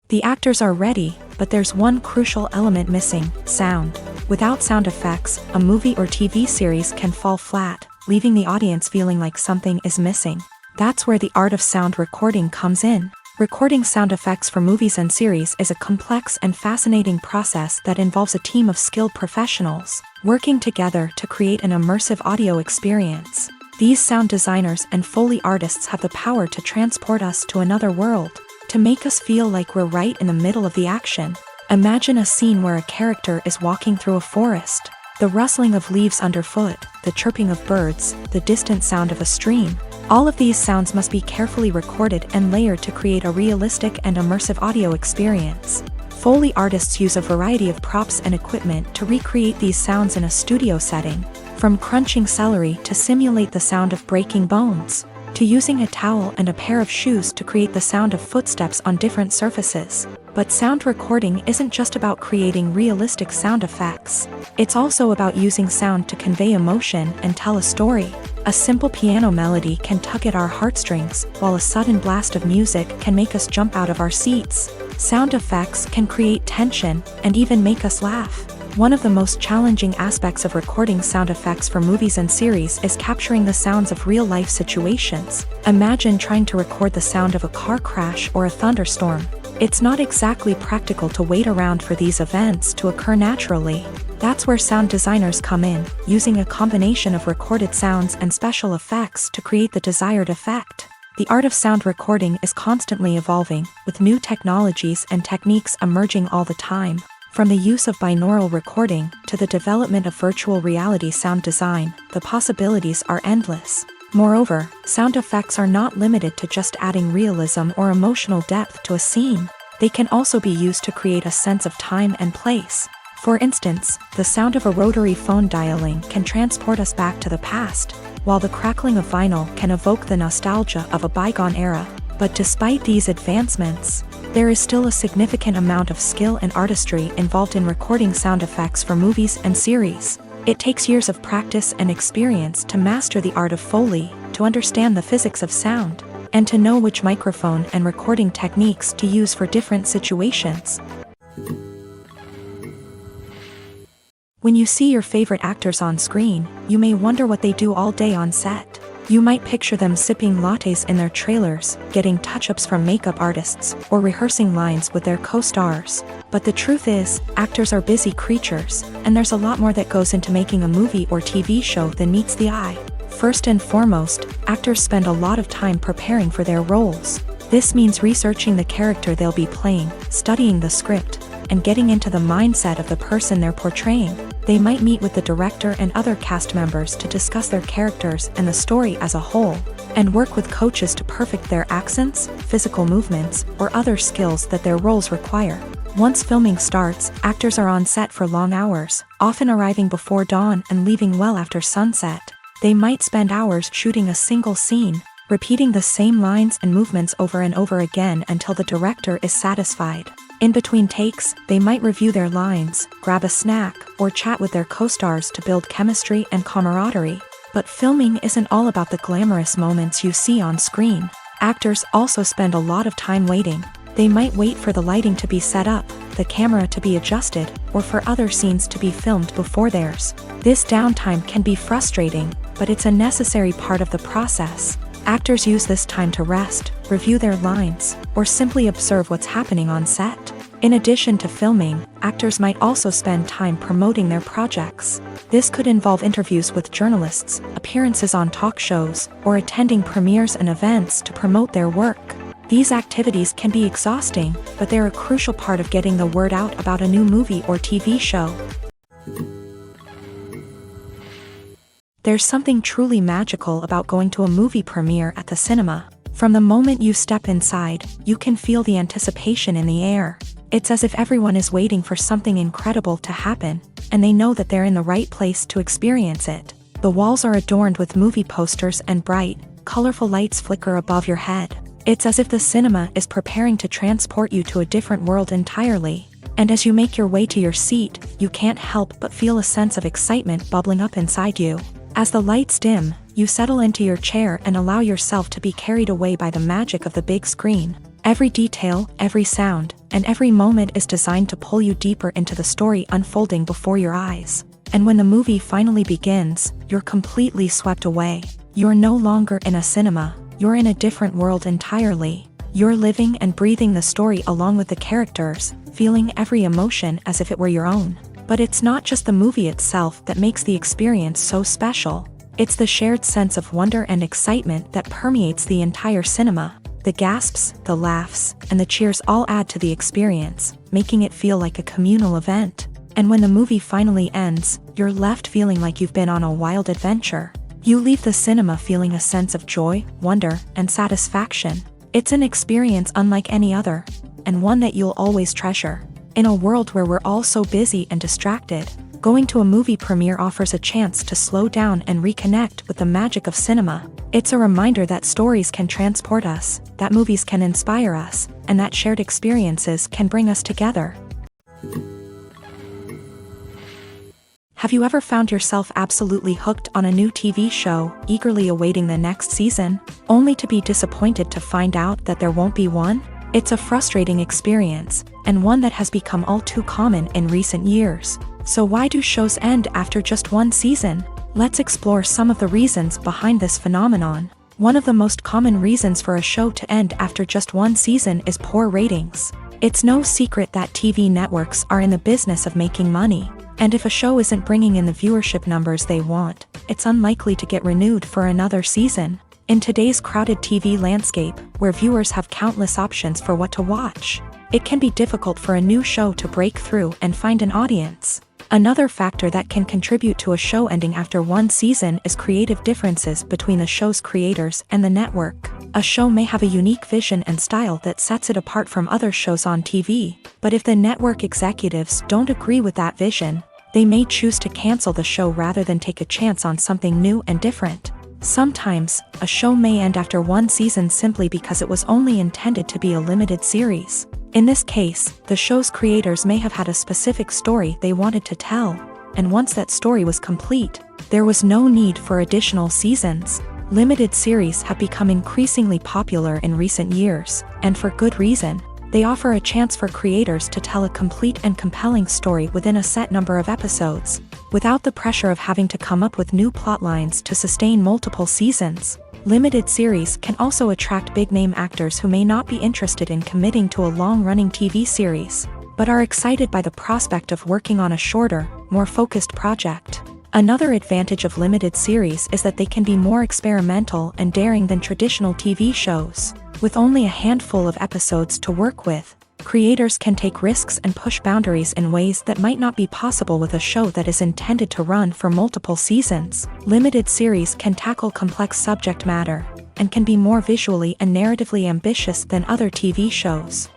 The actors are ready, but there's one crucial element missing: sound. Without sound effects, a movie or TV series can fall flat, leaving the audience feeling like something is missing. That's where the art of sound recording comes in. Recording sound effects for movies and series is a complex and fascinating process that involves a team of skilled professionals working together to create an immersive audio experience. These sound designers and Foley artists have the power to transport us to another world, to make us feel like we're right in the middle of the action. Imagine a scene where a character is walking through a forest. The rustling of leaves underfoot, the chirping of birds, the distant sound of a stream. All of these sounds must be carefully recorded and layered to create a realistic and immersive audio experience. Foley artists use a variety of props and equipment to recreate these sounds in a studio setting, from crunching celery to simulate the sound of breaking bones, to using a towel and a pair of shoes to create the sound of footsteps on different surfaces. But sound recording isn't just about creating realistic sound effects. It's also about using sound to convey emotion and tell a story. A simple piano melody can tug at our heartstrings, while a sudden blast of music can make us jump out of our seats. Sound effects can create tension and even make us laugh. One of the most challenging aspects of recording sound effects for movies and series is capturing the sounds of real-life situations. Imagine trying to record the sound of a car crash or a thunderstorm. It's not exactly practical to wait around for these events to occur naturally. That's where sound designers come in, using a combination of recorded sounds and special effects to create the desired effect. The art of sound recording is constantly evolving, with new technologies and techniques emerging all the time. From the use of binaural recording to the development of virtual reality sound design, the possibilities are endless. Moreover, sound effects are not limited to just adding realism or emotional depth to a scene. They can also be used to create a sense of time and place. For instance, the sound of a rotary phone dialing can transport us back to the past, while the crackling of vinyl can evoke the nostalgia of a bygone era. But despite these advancements, there is still a significant amount of skill and artistry involved in recording sound effects for movies and series. It takes years of practice and experience to master the art of Foley, to understand the physics of sound, and to know which microphone and recording techniques to use for different situations. When you see your favorite actors on screen, you may wonder what they do all day on set. You might picture them sipping lattes in their trailers, getting touch-ups from makeup artists, or rehearsing lines with their co-stars. But the truth is, actors are busy creatures, and there's a lot more that goes into making a movie or TV show than meets the eye. First and foremost, actors spend a lot of time preparing for their roles. This means researching the character they'll be playing, studying the script, and getting into the mindset of the person they're portraying. They might meet with the director and other cast members to discuss their characters and the story as a whole, and work with coaches to perfect their accents, physical movements, or other skills that their roles require. Once filming starts, actors are on set for long hours, often arriving before dawn and leaving well after sunset. They might spend hours shooting a single scene, repeating the same lines and movements over and over again until the director is satisfied. In between takes, they might review their lines, grab a snack, or chat with their co-stars to build chemistry and camaraderie. But filming isn't all about the glamorous moments you see on screen. Actors also spend a lot of time waiting. They might wait for the lighting to be set up, the camera to be adjusted, or for other scenes to be filmed before theirs. This downtime can be frustrating, but it's a necessary part of the process. Actors use this time to rest, review their lines, or simply observe what's happening on set. In addition to filming, actors might also spend time promoting their projects. This could involve interviews with journalists, appearances on talk shows, or attending premieres and events to promote their work. These activities can be exhausting, but they're a crucial part of getting the word out about a new movie or TV show. There's something truly magical about going to a movie premiere at the cinema. From the moment you step inside, you can feel the anticipation in the air. It's as if everyone is waiting for something incredible to happen, and they know that they're in the right place to experience it. The walls are adorned with movie posters and bright, colorful lights flicker above your head. It's as if the cinema is preparing to transport you to a different world entirely. And as you make your way to your seat, you can't help but feel a sense of excitement bubbling up inside you. As the lights dim, you settle into your chair and allow yourself to be carried away by the magic of the big screen. Every detail, every sound, and every moment is designed to pull you deeper into the story unfolding before your eyes. And when the movie finally begins, you're completely swept away. You're no longer in a cinema, you're in a different world entirely. You're living and breathing the story along with the characters, feeling every emotion as if it were your own. But it's not just the movie itself that makes the experience so special. It's the shared sense of wonder and excitement that permeates the entire cinema. The gasps, the laughs, and the cheers all add to the experience, making it feel like a communal event. And when the movie finally ends, you're left feeling like you've been on a wild adventure. You leave the cinema feeling a sense of joy, wonder, and satisfaction. It's an experience unlike any other, and one that you'll always treasure. In a world where we're all so busy and distracted, going to a movie premiere offers a chance to slow down and reconnect with the magic of cinema. It's a reminder that stories can transport us, that movies can inspire us, and that shared experiences can bring us together. Have you ever found yourself absolutely hooked on a new TV show, eagerly awaiting the next season, only to be disappointed to find out that there won't be one? It's a frustrating experience, and one that has become all too common in recent years. So why do shows end after just one season? Let's explore some of the reasons behind this phenomenon. One of the most common reasons for a show to end after just one season is poor ratings. It's no secret that TV networks are in the business of making money. And if a show isn't bringing in the viewership numbers they want, it's unlikely to get renewed for another season. In today's crowded TV landscape, where viewers have countless options for what to watch, it can be difficult for a new show to break through and find an audience. Another factor that can contribute to a show ending after one season is creative differences between the show's creators and the network. A show may have a unique vision and style that sets it apart from other shows on TV, but if the network executives don't agree with that vision, they may choose to cancel the show rather than take a chance on something new and different. Sometimes, a show may end after one season simply because it was only intended to be a limited series. In this case, the show's creators may have had a specific story they wanted to tell, and once that story was complete, there was no need for additional seasons. Limited series have become increasingly popular in recent years, and for good reason. They offer a chance for creators to tell a complete and compelling story within a set number of episodes, without the pressure of having to come up with new plotlines to sustain multiple seasons. Limited series can also attract big-name actors who may not be interested in committing to a long-running TV series, but are excited by the prospect of working on a shorter, more focused project. Another advantage of limited series is that they can be more experimental and daring than traditional TV shows. With only a handful of episodes to work with, creators can take risks and push boundaries in ways that might not be possible with a show that is intended to run for multiple seasons. Limited series can tackle complex subject matter, and can be more visually and narratively ambitious than other TV shows.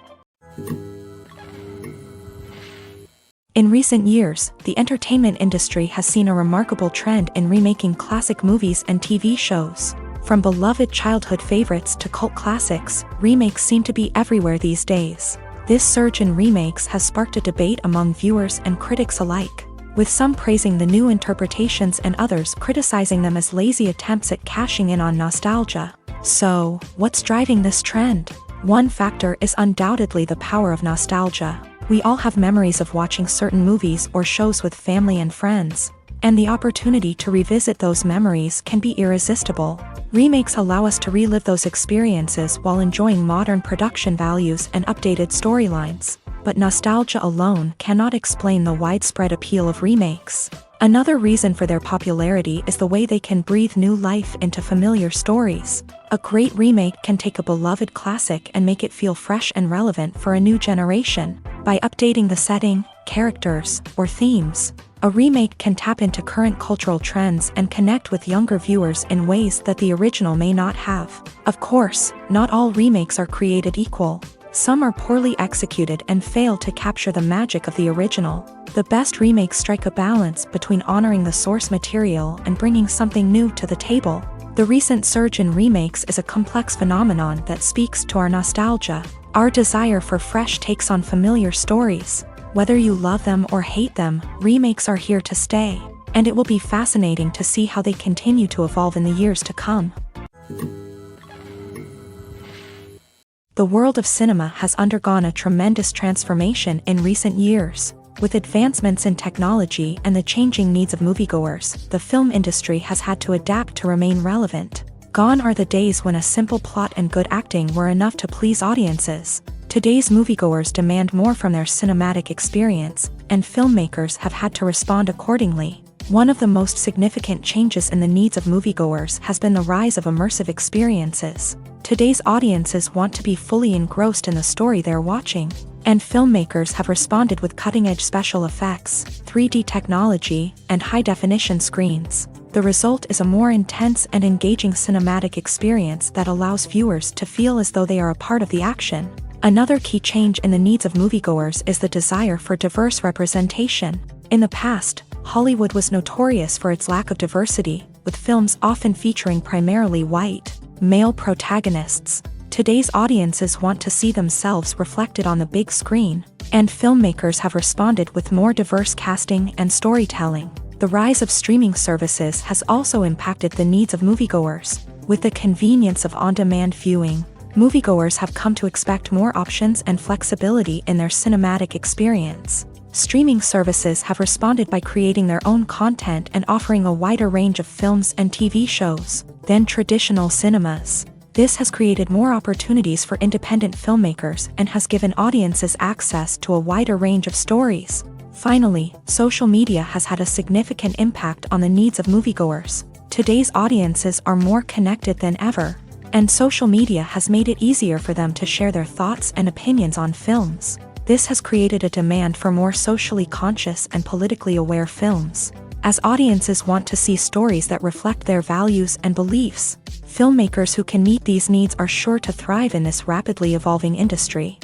In recent years, the entertainment industry has seen a remarkable trend in remaking classic movies and TV shows. From beloved childhood favorites to cult classics, remakes seem to be everywhere these days. This surge in remakes has sparked a debate among viewers and critics alike, with some praising the new interpretations and others criticizing them as lazy attempts at cashing in on nostalgia. So, what's driving this trend? One factor is undoubtedly the power of nostalgia. We all have memories of watching certain movies or shows with family and friends, and the opportunity to revisit those memories can be irresistible. Remakes allow us to relive those experiences while enjoying modern production values and updated storylines, but nostalgia alone cannot explain the widespread appeal of remakes. Another reason for their popularity is the way they can breathe new life into familiar stories. A great remake can take a beloved classic and make it feel fresh and relevant for a new generation. By updating the setting, characters, or themes, a remake can tap into current cultural trends and connect with younger viewers in ways that the original may not have. Of course, not all remakes are created equal. Some are poorly executed and fail to capture the magic of the original. The best remakes strike a balance between honoring the source material and bringing something new to the table. The recent surge in remakes is a complex phenomenon that speaks to our nostalgia, our desire for fresh takes on familiar stories. Whether you love them or hate them, remakes are here to stay, and it will be fascinating to see how they continue to evolve in the years to come. The world of cinema has undergone a tremendous transformation in recent years. With advancements in technology and the changing needs of moviegoers, the film industry has had to adapt to remain relevant. Gone are the days when a simple plot and good acting were enough to please audiences. Today's moviegoers demand more from their cinematic experience, and filmmakers have had to respond accordingly. One of the most significant changes in the needs of moviegoers has been the rise of immersive experiences. Today's audiences want to be fully engrossed in the story they're watching, and filmmakers have responded with cutting-edge special effects, 3D technology, and high-definition screens. The result is a more intense and engaging cinematic experience that allows viewers to feel as though they are a part of the action. Another key change in the needs of moviegoers is the desire for diverse representation. In the past, Hollywood was notorious for its lack of diversity, with films often featuring primarily white, male protagonists. Today's audiences want to see themselves reflected on the big screen, and filmmakers have responded with more diverse casting and storytelling. The rise of streaming services has also impacted the needs of moviegoers. With the convenience of on-demand viewing, moviegoers have come to expect more options and flexibility in their cinematic experience. Streaming services have responded by creating their own content and offering a wider range of films and TV shows than traditional cinemas. This has created more opportunities for independent filmmakers and has given audiences access to a wider range of stories. Finally, social media has had a significant impact on the needs of moviegoers. Today's audiences are more connected than ever, and social media has made it easier for them to share their thoughts and opinions on films. This has created a demand for more socially conscious and politically aware films. As audiences want to see stories that reflect their values and beliefs, filmmakers who can meet these needs are sure to thrive in this rapidly evolving industry.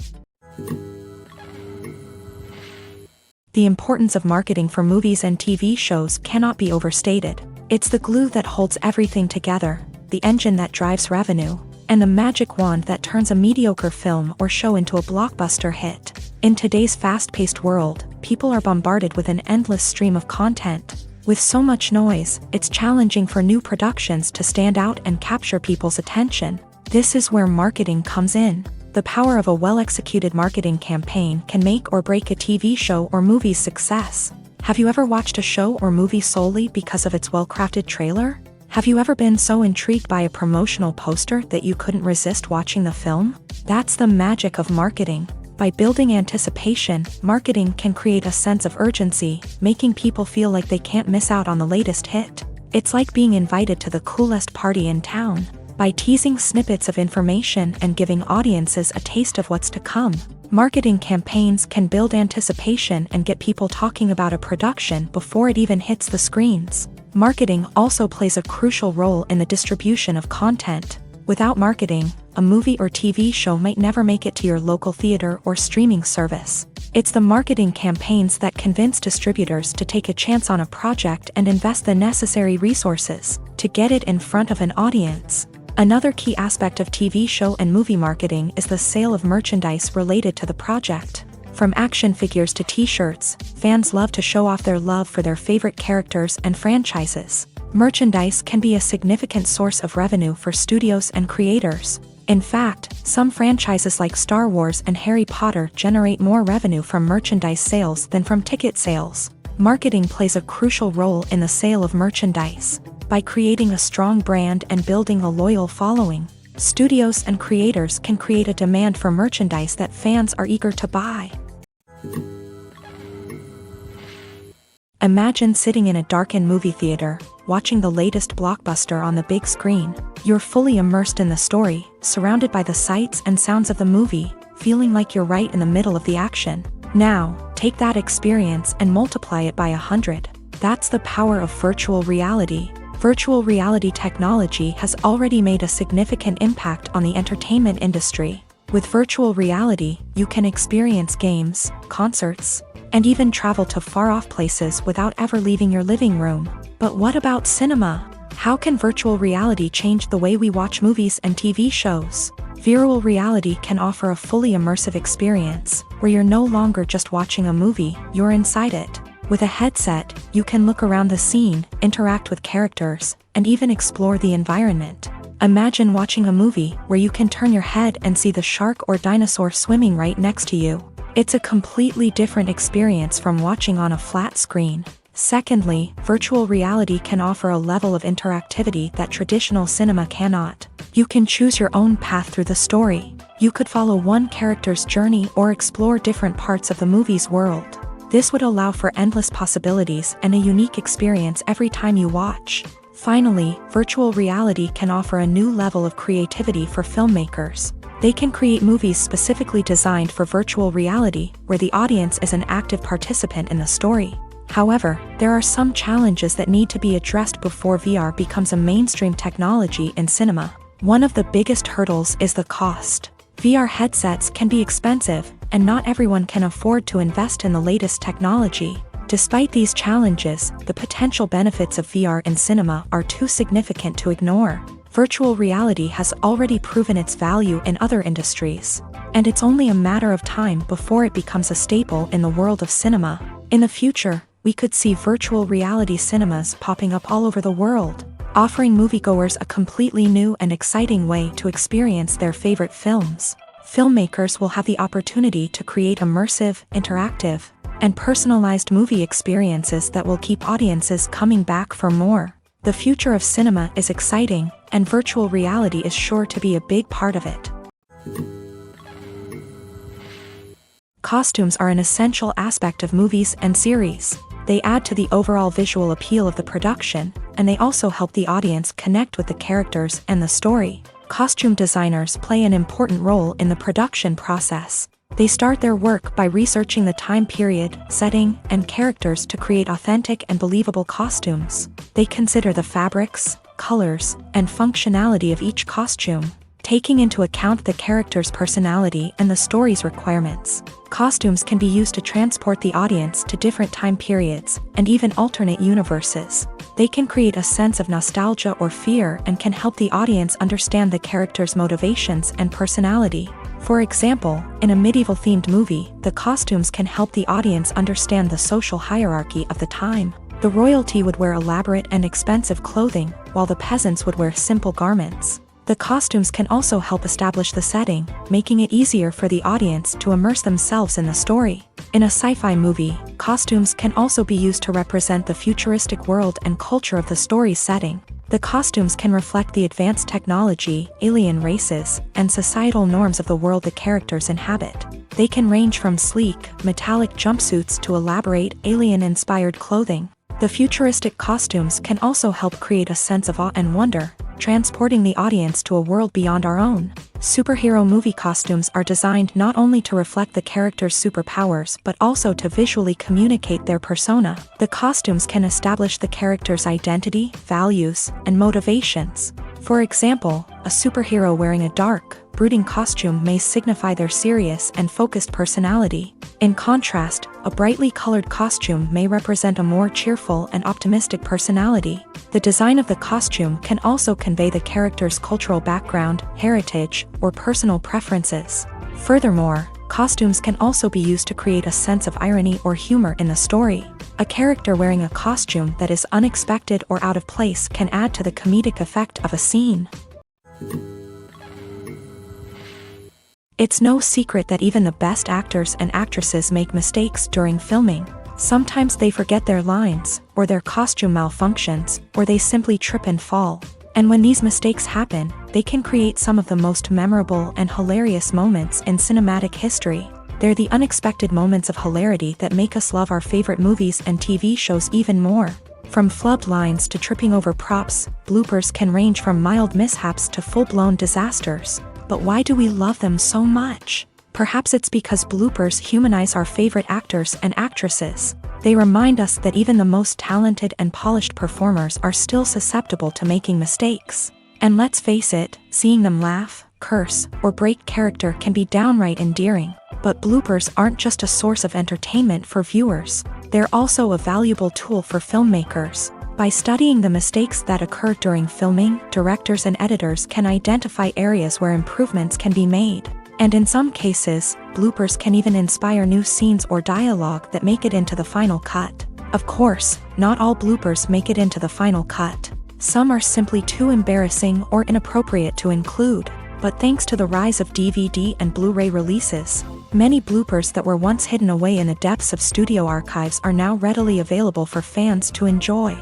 The importance of marketing for movies and TV shows cannot be overstated. It's the glue that holds everything together, the engine that drives revenue, and the magic wand that turns a mediocre film or show into a blockbuster hit. In today's fast-paced world, people are bombarded with an endless stream of content. With so much noise, it's challenging for new productions to stand out and capture people's attention. This is where marketing comes in. The power of a well-executed marketing campaign can make or break a TV show or movie's success. Have you ever watched a show or movie solely because of its well-crafted trailer? Have you ever been so intrigued by a promotional poster that you couldn't resist watching the film? That's the magic of marketing. By building anticipation, marketing can create a sense of urgency, making people feel like they can't miss out on the latest hit. It's like being invited to the coolest party in town. By teasing snippets of information and giving audiences a taste of what's to come, marketing campaigns can build anticipation and get people talking about a production before it even hits the screens. Marketing also plays a crucial role in the distribution of content. Without marketing, a movie or TV show might never make it to your local theater or streaming service. It's the marketing campaigns that convince distributors to take a chance on a project and invest the necessary resources to get it in front of an audience. Another key aspect of TV show and movie marketing is the sale of merchandise related to the project. From action figures to t-shirts, fans love to show off their love for their favorite characters and franchises. Merchandise can be a significant source of revenue for studios and creators. In fact, some franchises like Star Wars and Harry Potter generate more revenue from merchandise sales than from ticket sales. Marketing plays a crucial role in the sale of merchandise. By creating a strong brand and building a loyal following, studios and creators can create a demand for merchandise that fans are eager to buy. Imagine sitting in a darkened movie theater, watching the latest blockbuster on the big screen. You're fully immersed in the story, surrounded by the sights and sounds of the movie, feeling like you're right in the middle of the action. Now, take that experience and multiply it by 100. That's the power of virtual reality. Virtual reality technology has already made a significant impact on the entertainment industry. With virtual reality, you can experience games, concerts, and even travel to far-off places without ever leaving your living room. But what about cinema? How can virtual reality change the way we watch movies and TV shows? Virtual reality can offer a fully immersive experience, where you're no longer just watching a movie, you're inside it. With a headset, you can look around the scene, interact with characters, and even explore the environment. Imagine watching a movie where you can turn your head and see the shark or dinosaur swimming right next to you. It's a completely different experience from watching on a flat screen. Secondly, virtual reality can offer a level of interactivity that traditional cinema cannot. You can choose your own path through the story. You could follow one character's journey or explore different parts of the movie's world. This would allow for endless possibilities and a unique experience every time you watch. Finally, virtual reality can offer a new level of creativity for filmmakers. They can create movies specifically designed for virtual reality, where the audience is an active participant in the story. However, there are some challenges that need to be addressed before VR becomes a mainstream technology in cinema. One of the biggest hurdles is the cost. VR headsets can be expensive, and not everyone can afford to invest in the latest technology. Despite these challenges, the potential benefits of VR in cinema are too significant to ignore. Virtual reality has already proven its value in other industries, and it's only a matter of time before it becomes a staple in the world of cinema. In the future, we could see virtual reality cinemas popping up all over the world, offering moviegoers a completely new and exciting way to experience their favorite films. Filmmakers will have the opportunity to create immersive, interactive, and personalized movie experiences that will keep audiences coming back for more. The future of cinema is exciting, and virtual reality is sure to be a big part of it. Costumes are an essential aspect of movies and series. They add to the overall visual appeal of the production, and they also help the audience connect with the characters and the story. Costume designers play an important role in the production process. They start their work by researching the time period, setting, and characters to create authentic and believable costumes. They consider the fabrics, colors, and functionality of each costume, taking into account the character's personality and the story's requirements. Costumes can be used to transport the audience to different time periods and even alternate universes. They can create a sense of nostalgia or fear and can help the audience understand the character's motivations and personality. For example, in a medieval-themed movie, the costumes can help the audience understand the social hierarchy of the time. The royalty would wear elaborate and expensive clothing, while the peasants would wear simple garments. The costumes can also help establish the setting, making it easier for the audience to immerse themselves in the story. In a sci-fi movie, costumes can also be used to represent the futuristic world and culture of the story's setting. The costumes can reflect the advanced technology, alien races, and societal norms of the world the characters inhabit. They can range from sleek, metallic jumpsuits to elaborate, alien-inspired clothing. The futuristic costumes can also help create a sense of awe and wonder, transporting the audience to a world beyond our own. Superhero movie costumes are designed not only to reflect the character's superpowers but also to visually communicate their persona. The costumes can establish the character's identity, values, and motivations. For example, a superhero wearing a dark, brooding costume may signify their serious and focused personality. In contrast, a brightly colored costume may represent a more cheerful and optimistic personality. The design of the costume can also convey the character's cultural background, heritage, or personal preferences. Furthermore, costumes can also be used to create a sense of irony or humor in the story. A character wearing a costume that is unexpected or out of place can add to the comedic effect of a scene. It's no secret that even the best actors and actresses make mistakes during filming. Sometimes they forget their lines, or their costume malfunctions, or they simply trip and fall. And when these mistakes happen, they can create some of the most memorable and hilarious moments in cinematic history. They're the unexpected moments of hilarity that make us love our favorite movies and TV shows even more. From flubbed lines to tripping over props, bloopers can range from mild mishaps to full-blown disasters. But why do we love them so much? Perhaps it's because bloopers humanize our favorite actors and actresses. They remind us that even the most talented and polished performers are still susceptible to making mistakes. And let's face it, seeing them laugh, curse, or break character can be downright endearing. But bloopers aren't just a source of entertainment for viewers. They're also a valuable tool for filmmakers. By studying the mistakes that occur during filming, directors and editors can identify areas where improvements can be made. And in some cases, bloopers can even inspire new scenes or dialogue that make it into the final cut. Of course, not all bloopers make it into the final cut. Some are simply too embarrassing or inappropriate to include. But thanks to the rise of DVD and Blu-ray releases, many bloopers that were once hidden away in the depths of studio archives are now readily available for fans to enjoy.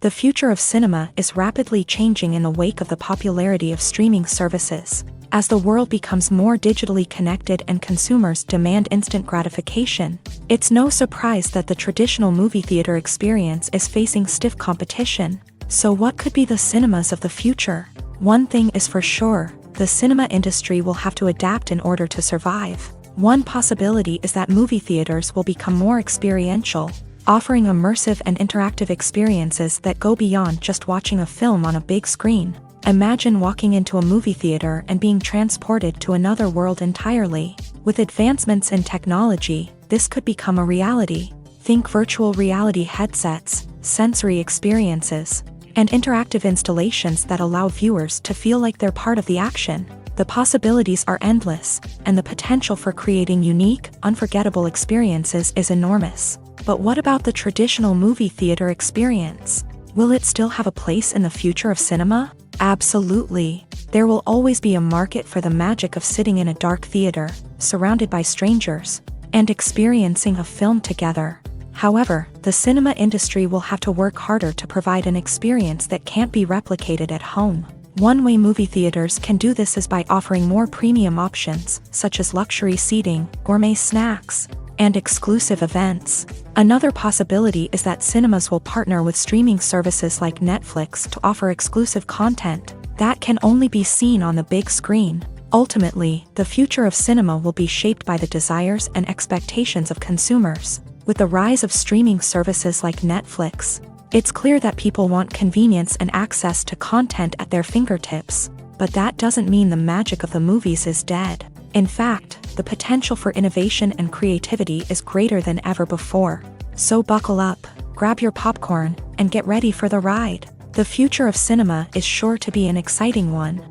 The future of cinema is rapidly changing in the wake of the popularity of streaming services. As the world becomes more digitally connected and consumers demand instant gratification, it's no surprise that the traditional movie theater experience is facing stiff competition. So what could be the cinemas of the future? One thing is for sure, the cinema industry will have to adapt in order to survive. One possibility is that movie theaters will become more experiential, offering immersive and interactive experiences that go beyond just watching a film on a big screen. Imagine walking into a movie theater and being transported to another world entirely. With advancements in technology, this could become a reality. Think virtual reality headsets, sensory experiences, and interactive installations that allow viewers to feel like they're part of the action. The possibilities are endless, and the potential for creating unique, unforgettable experiences is enormous. But what about the traditional movie theater experience? Will it still have a place in the future of cinema? Absolutely. There will always be a market for the magic of sitting in a dark theater, surrounded by strangers, and experiencing a film together. However, the cinema industry will have to work harder to provide an experience that can't be replicated at home. One way movie theaters can do this is by offering more premium options, such as luxury seating, gourmet snacks, and exclusive events. Another possibility is that cinemas will partner with streaming services like Netflix to offer exclusive content that can only be seen on the big screen. Ultimately, the future of cinema will be shaped by the desires and expectations of consumers. With the rise of streaming services like Netflix, it's clear that people want convenience and access to content at their fingertips. But that doesn't mean the magic of the movies is dead. In fact, the potential for innovation and creativity is greater than ever before. So buckle up, grab your popcorn, and get ready for the ride. The future of cinema is sure to be an exciting one.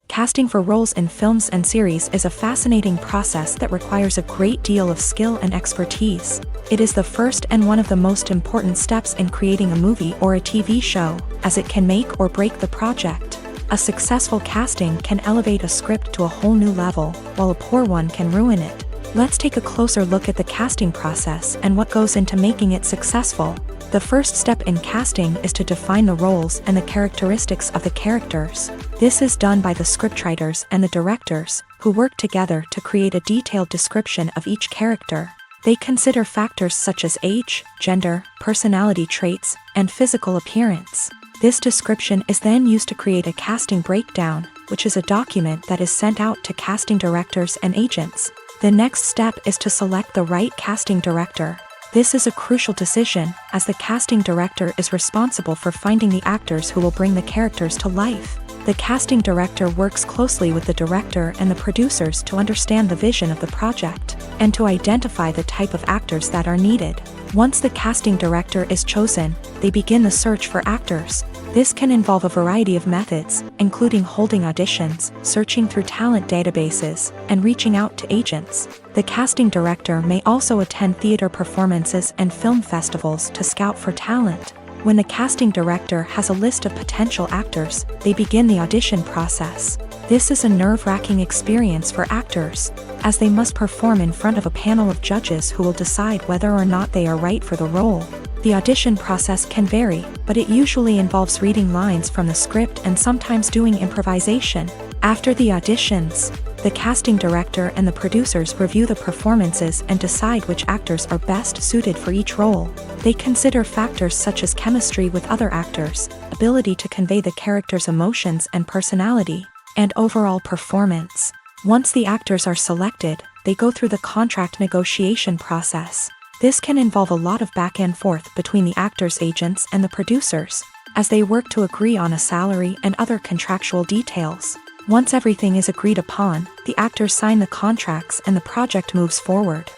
Casting for roles in films and series is a fascinating process that requires a great deal of skill and expertise. It is the first and one of the most important steps in creating a movie or a TV show, as it can make or break the project. A successful casting can elevate a script to a whole new level, while a poor one can ruin it. Let's take a closer look at the casting process and what goes into making it successful. The first step in casting is to define the roles and the characteristics of the characters. This is done by the scriptwriters and the directors, who work together to create a detailed description of each character. They consider factors such as age, gender, personality traits, and physical appearance. This description is then used to create a casting breakdown, which is a document that is sent out to casting directors and agents. The next step is to select the right casting director. This is a crucial decision, as the casting director is responsible for finding the actors who will bring the characters to life. The casting director works closely with the director and the producers to understand the vision of the project, and to identify the type of actors that are needed. Once the casting director is chosen, they begin the search for actors. This can involve a variety of methods, including holding auditions, searching through talent databases, and reaching out to agents. The casting director may also attend theater performances and film festivals to scout for talent. When the casting director has a list of potential actors, they begin the audition process. This is a nerve-wracking experience for actors, as they must perform in front of a panel of judges who will decide whether or not they are right for the role. The audition process can vary, but it usually involves reading lines from the script and sometimes doing improvisation. After the auditions, the casting director and the producers review the performances and decide which actors are best suited for each role. They consider factors such as chemistry with other actors, ability to convey the character's emotions and personality, and overall performance. Once the actors are selected, they go through the contract negotiation process. This can involve a lot of back and forth between the actors' agents and the producers, as they work to agree on a salary and other contractual details. Once everything is agreed upon, the actors sign the contracts and the project moves forward.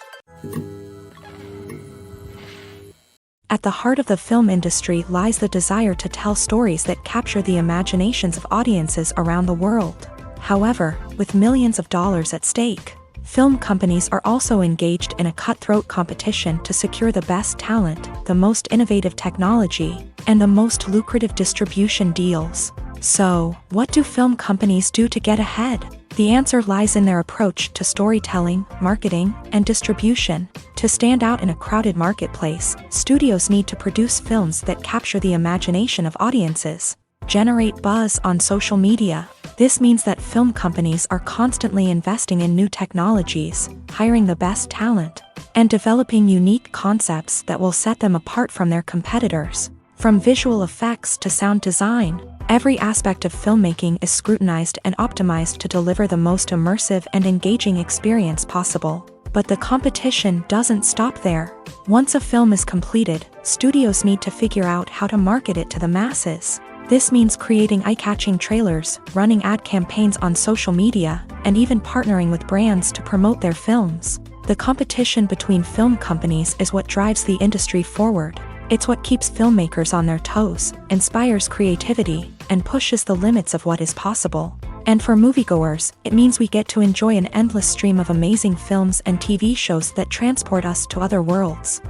At the heart of the film industry lies the desire to tell stories that capture the imaginations of audiences around the world. However, with millions of dollars at stake, film companies are also engaged in a cutthroat competition to secure the best talent, the most innovative technology, and the most lucrative distribution deals. So, what do film companies do to get ahead? The answer lies in their approach to storytelling, marketing, and distribution. To stand out in a crowded marketplace, studios need to produce films that capture the imagination of audiences, generate buzz on social media. This means that film companies are constantly investing in new technologies, hiring the best talent, and developing unique concepts that will set them apart from their competitors. From visual effects to sound design, every aspect of filmmaking is scrutinized and optimized to deliver the most immersive and engaging experience possible. But the competition doesn't stop there. Once a film is completed, studios need to figure out how to market it to the masses. This means creating eye-catching trailers, running ad campaigns on social media, and even partnering with brands to promote their films. The competition between film companies is what drives the industry forward. It's what keeps filmmakers on their toes, inspires creativity, and pushes the limits of what is possible. And for moviegoers, it means we get to enjoy an endless stream of amazing films and TV shows that transport us to other worlds.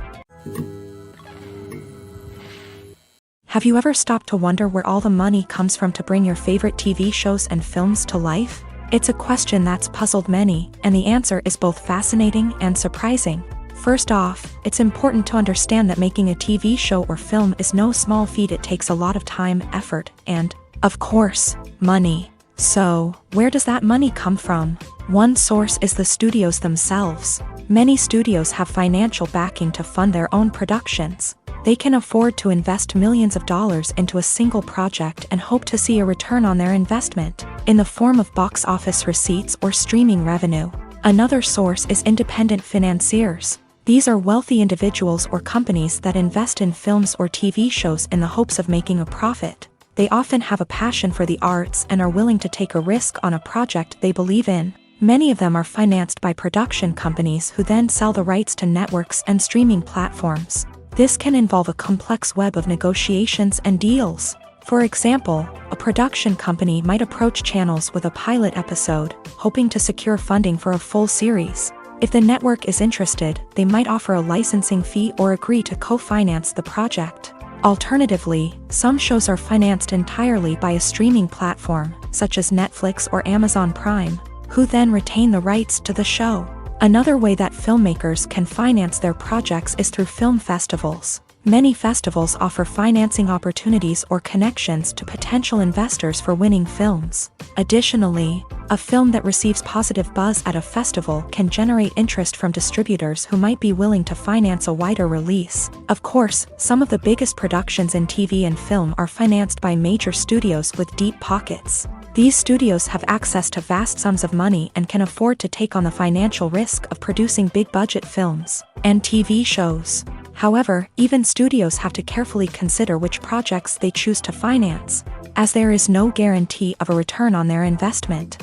Have you ever stopped to wonder where all the money comes from to bring your favorite TV shows and films to life? It's a question that's puzzled many, and the answer is both fascinating and surprising. First off, it's important to understand that making a TV show or film is no small feat. It takes a lot of time, effort, and, of course, money. So, where does that money come from? One source is the studios themselves. Many studios have financial backing to fund their own productions. They can afford to invest millions of dollars into a single project and hope to see a return on their investment, in the form of box office receipts or streaming revenue. Another source is independent financiers. These are wealthy individuals or companies that invest in films or TV shows in the hopes of making a profit. They often have a passion for the arts and are willing to take a risk on a project they believe in. Many of them are financed by production companies who then sell the rights to networks and streaming platforms. This can involve a complex web of negotiations and deals. For example, a production company might approach channels with a pilot episode, hoping to secure funding for a full series. If the network is interested, they might offer a licensing fee or agree to co-finance the project. Alternatively, some shows are financed entirely by a streaming platform, such as Netflix or Amazon Prime, who then retain the rights to the show. Another way that filmmakers can finance their projects is through film festivals. Many festivals offer financing opportunities or connections to potential investors for winning films. Additionally, a film that receives positive buzz at a festival can generate interest from distributors who might be willing to finance a wider release. Of course, some of the biggest productions in TV and film are financed by major studios with deep pockets. These studios have access to vast sums of money and can afford to take on the financial risk of producing big-budget films and TV shows. However, even studios have to carefully consider which projects they choose to finance, as there is no guarantee of a return on their investment.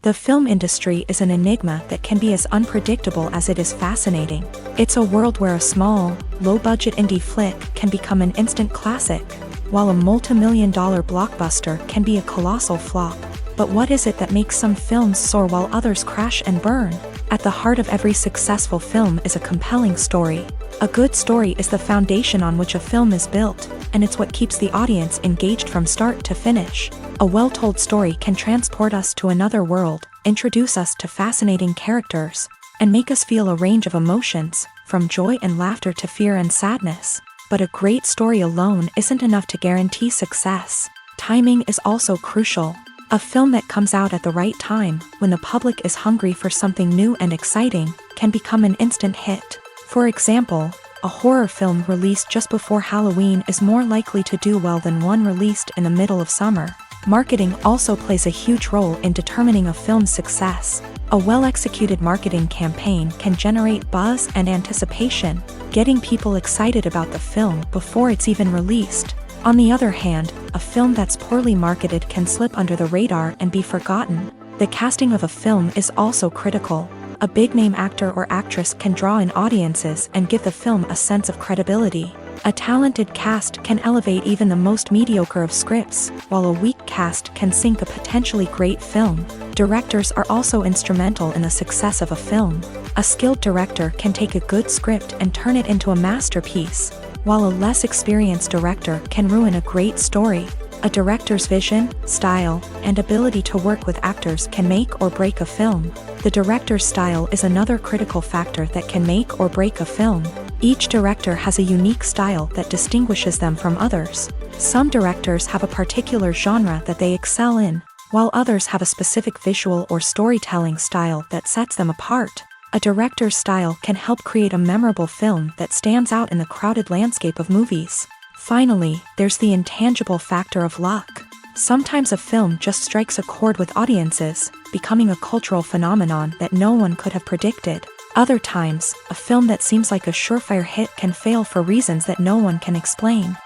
The film industry is an enigma that can be as unpredictable as it is fascinating. It's a world where a small, low-budget indie flick can become an instant classic, while a multi-million-dollar blockbuster can be a colossal flop. But what is it that makes some films soar while others crash and burn? At the heart of every successful film is a compelling story. A good story is the foundation on which a film is built, and it's what keeps the audience engaged from start to finish. A well-told story can transport us to another world, introduce us to fascinating characters, and make us feel a range of emotions, from joy and laughter to fear and sadness. But a great story alone isn't enough to guarantee success. Timing is also crucial. A film that comes out at the right time, when the public is hungry for something new and exciting, can become an instant hit. For example, a horror film released just before Halloween is more likely to do well than one released in the middle of summer. Marketing also plays a huge role in determining a film's success. A well-executed marketing campaign can generate buzz and anticipation, getting people excited about the film before it's even released. On the other hand, a film that's poorly marketed can slip under the radar and be forgotten. The casting of a film is also critical. A big-name actor or actress can draw in audiences and give the film a sense of credibility. A talented cast can elevate even the most mediocre of scripts, while a weak cast can sink a potentially great film. Directors are also instrumental in the success of a film. A skilled director can take a good script and turn it into a masterpiece, while a less experienced director can ruin a great story. A director's vision, style, and ability to work with actors can make or break a film. The director's style is another critical factor that can make or break a film. Each director has a unique style that distinguishes them from others. Some directors have a particular genre that they excel in, while others have a specific visual or storytelling style that sets them apart. A director's style can help create a memorable film that stands out in the crowded landscape of movies. Finally, there's the intangible factor of luck. Sometimes a film just strikes a chord with audiences, becoming a cultural phenomenon that no one could have predicted. Other times, a film that seems like a surefire hit can fail for reasons that no one can explain.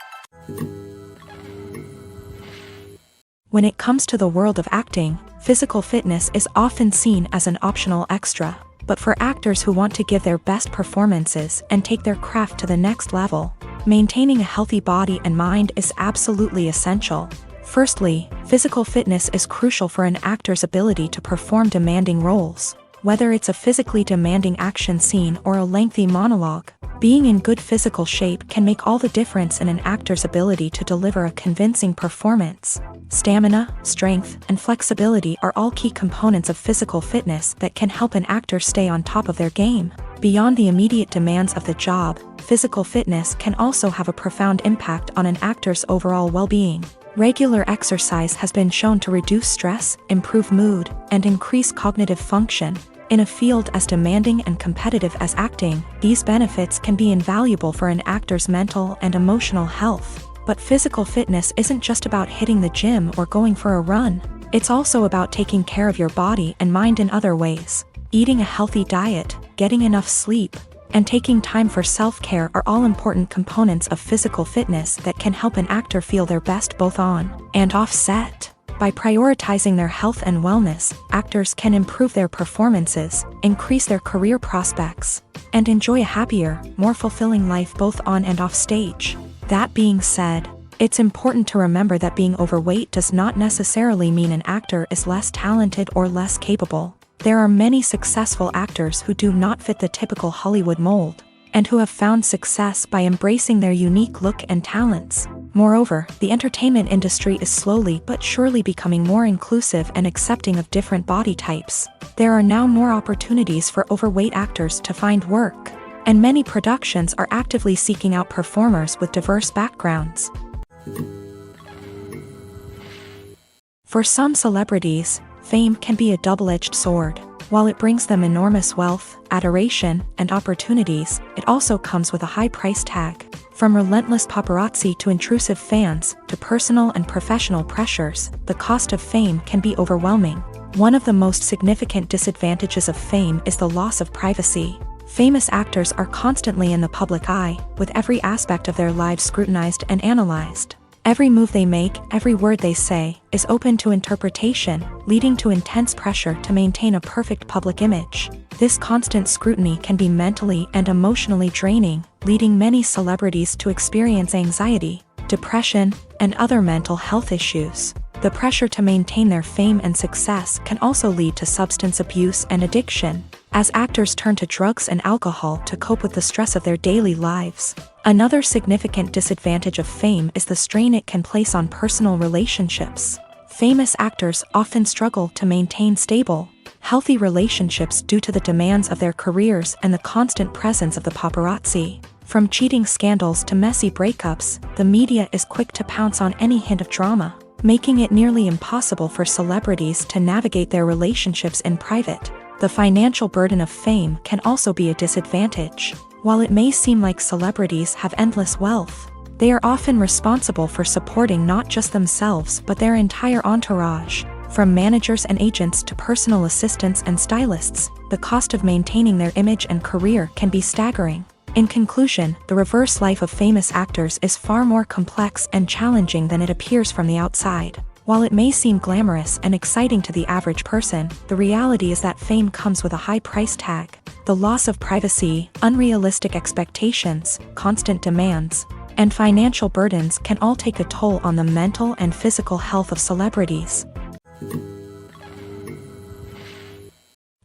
When it comes to the world of acting, physical fitness is often seen as an optional extra. But for actors who want to give their best performances and take their craft to the next level, maintaining a healthy body and mind is absolutely essential. Firstly, physical fitness is crucial for an actor's ability to perform demanding roles. Whether it's a physically demanding action scene or a lengthy monologue, being in good physical shape can make all the difference in an actor's ability to deliver a convincing performance. Stamina, strength, and flexibility are all key components of physical fitness that can help an actor stay on top of their game. Beyond the immediate demands of the job, physical fitness can also have a profound impact on an actor's overall well-being. Regular exercise has been shown to reduce stress, improve mood, and increase cognitive function. In a field as demanding and competitive as acting, these benefits can be invaluable for an actor's mental and emotional health. But physical fitness isn't just about hitting the gym or going for a run. It's also about taking care of your body and mind in other ways. Eating a healthy diet, getting enough sleep, and taking time for self-care are all important components of physical fitness that can help an actor feel their best both on and off set. By prioritizing their health and wellness, actors can improve their performances, increase their career prospects, and enjoy a happier, more fulfilling life both on and off stage. That being said, it's important to remember that being overweight does not necessarily mean an actor is less talented or less capable. There are many successful actors who do not fit the typical Hollywood mold, and who have found success by embracing their unique look and talents. Moreover, the entertainment industry is slowly but surely becoming more inclusive and accepting of different body types. There are now more opportunities for overweight actors to find work, and many productions are actively seeking out performers with diverse backgrounds. For some celebrities, fame can be a double-edged sword. While it brings them enormous wealth, adoration, and opportunities, it also comes with a high price tag. From relentless paparazzi to intrusive fans, to personal and professional pressures, the cost of fame can be overwhelming. One of the most significant disadvantages of fame is the loss of privacy. Famous actors are constantly in the public eye, with every aspect of their lives scrutinized and analyzed. Every move they make, every word they say, is open to interpretation, leading to intense pressure to maintain a perfect public image. This constant scrutiny can be mentally and emotionally draining, leading many celebrities to experience anxiety, depression, and other mental health issues. The pressure to maintain their fame and success can also lead to substance abuse and addiction, as actors turn to drugs and alcohol to cope with the stress of their daily lives. Another significant disadvantage of fame is the strain it can place on personal relationships. Famous actors often struggle to maintain stable, healthy relationships due to the demands of their careers and the constant presence of the paparazzi. From cheating scandals to messy breakups, the media is quick to pounce on any hint of drama, making it nearly impossible for celebrities to navigate their relationships in private. The financial burden of fame can also be a disadvantage. While it may seem like celebrities have endless wealth, they are often responsible for supporting not just themselves but their entire entourage. From managers and agents to personal assistants and stylists, the cost of maintaining their image and career can be staggering. In conclusion, the reverse life of famous actors is far more complex and challenging than it appears from the outside. While it may seem glamorous and exciting to the average person, the reality is that fame comes with a high price tag. The loss of privacy, unrealistic expectations, constant demands, and financial burdens can all take a toll on the mental and physical health of celebrities.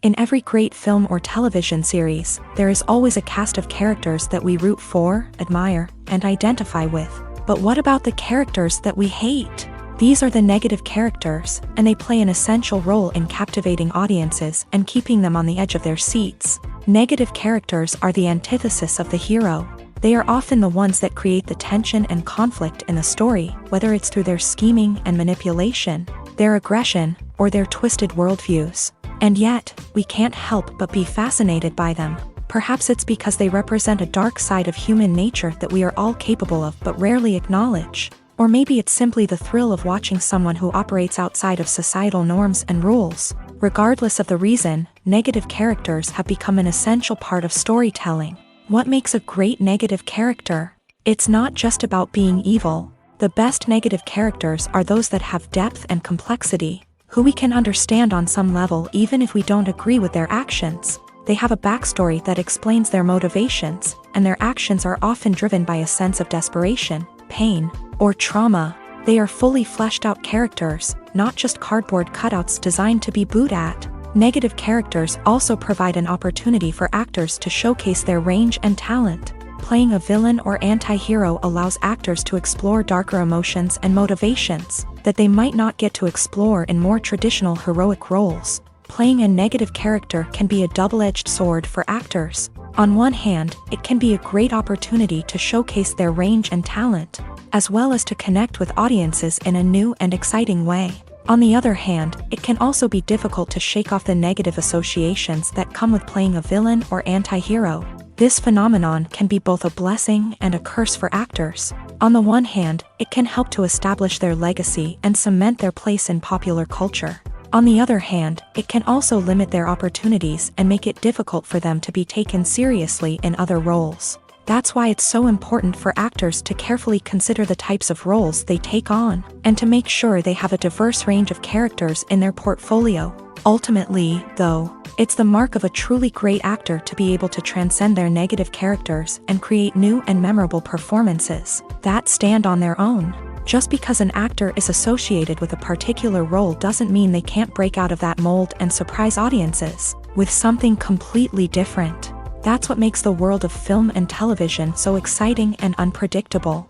In every great film or television series, there is always a cast of characters that we root for, admire, and identify with. But what about the characters that we hate? These are the negative characters, and they play an essential role in captivating audiences and keeping them on the edge of their seats. Negative characters are the antithesis of the hero. They are often the ones that create the tension and conflict in the story, whether it's through their scheming and manipulation, their aggression, or their twisted worldviews. And yet, we can't help but be fascinated by them. Perhaps it's because they represent a dark side of human nature that we are all capable of but rarely acknowledge. Or maybe it's simply the thrill of watching someone who operates outside of societal norms and rules. Regardless of the reason, negative characters have become an essential part of storytelling. What makes a great negative character? It's not just about being evil. The best negative characters are those that have depth and complexity, who we can understand on some level even if we don't agree with their actions. They have a backstory that explains their motivations, and their actions are often driven by a sense of desperation, pain, or trauma. They are fully fleshed out characters, not just cardboard cutouts designed to be booed at. Negative characters also provide an opportunity for actors to showcase their range and talent. Playing a villain or anti-hero allows actors to explore darker emotions and motivations that they might not get to explore in more traditional heroic roles. Playing a negative character can be a double-edged sword for actors. On one hand, it can be a great opportunity to showcase their range and talent, as well as to connect with audiences in a new and exciting way. On the other hand, it can also be difficult to shake off the negative associations that come with playing a villain or anti-hero. This phenomenon can be both a blessing and a curse for actors. On the one hand, it can help to establish their legacy and cement their place in popular culture. On the other hand, it can also limit their opportunities and make it difficult for them to be taken seriously in other roles. That's why it's so important for actors to carefully consider the types of roles they take on, and to make sure they have a diverse range of characters in their portfolio. Ultimately, though, it's the mark of a truly great actor to be able to transcend their negative characters and create new and memorable performances that stand on their own. Just because an actor is associated with a particular role doesn't mean they can't break out of that mold and surprise audiences with something completely different. That's what makes the world of film and television so exciting and unpredictable.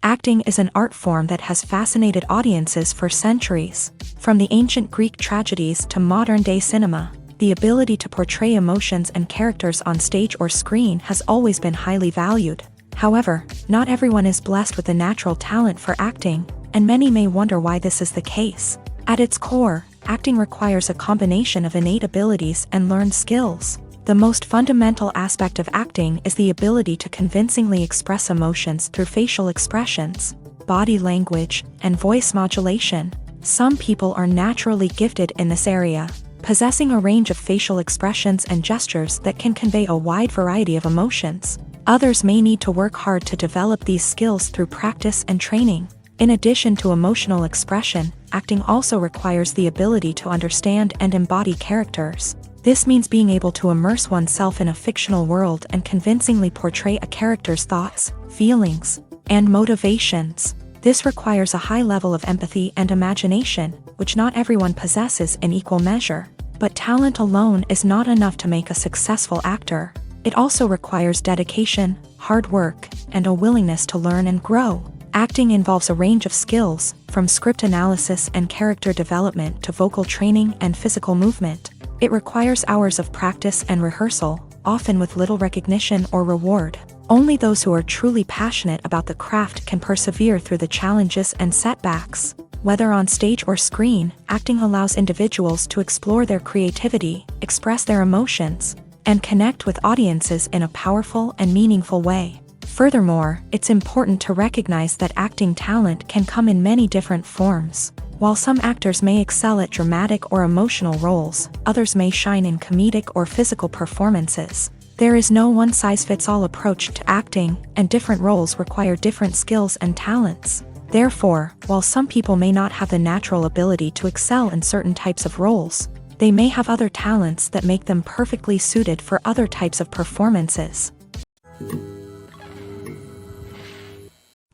Acting is an art form that has fascinated audiences for centuries. From the ancient Greek tragedies to modern-day cinema, the ability to portray emotions and characters on stage or screen has always been highly valued. However, not everyone is blessed with the natural talent for acting, and many may wonder why this is the case. At its core, acting requires a combination of innate abilities and learned skills. The most fundamental aspect of acting is the ability to convincingly express emotions through facial expressions, body language, and voice modulation. Some people are naturally gifted in this area, possessing a range of facial expressions and gestures that can convey a wide variety of emotions. Others may need to work hard to develop these skills through practice and training. In addition to emotional expression, acting also requires the ability to understand and embody characters. This means being able to immerse oneself in a fictional world and convincingly portray a character's thoughts, feelings, and motivations. This requires a high level of empathy and imagination, which not everyone possesses in equal measure. But talent alone is not enough to make a successful actor. It also requires dedication, hard work, and a willingness to learn and grow. Acting involves a range of skills, from script analysis and character development to vocal training and physical movement. It requires hours of practice and rehearsal, often with little recognition or reward. Only those who are truly passionate about the craft can persevere through the challenges and setbacks. Whether on stage or screen, acting allows individuals to explore their creativity, express their emotions, and connect with audiences in a powerful and meaningful way. Furthermore, it's important to recognize that acting talent can come in many different forms. While some actors may excel at dramatic or emotional roles, others may shine in comedic or physical performances. There is no one-size-fits-all approach to acting, and different roles require different skills and talents. Therefore, while some people may not have the natural ability to excel in certain types of roles, they may have other talents that make them perfectly suited for other types of performances.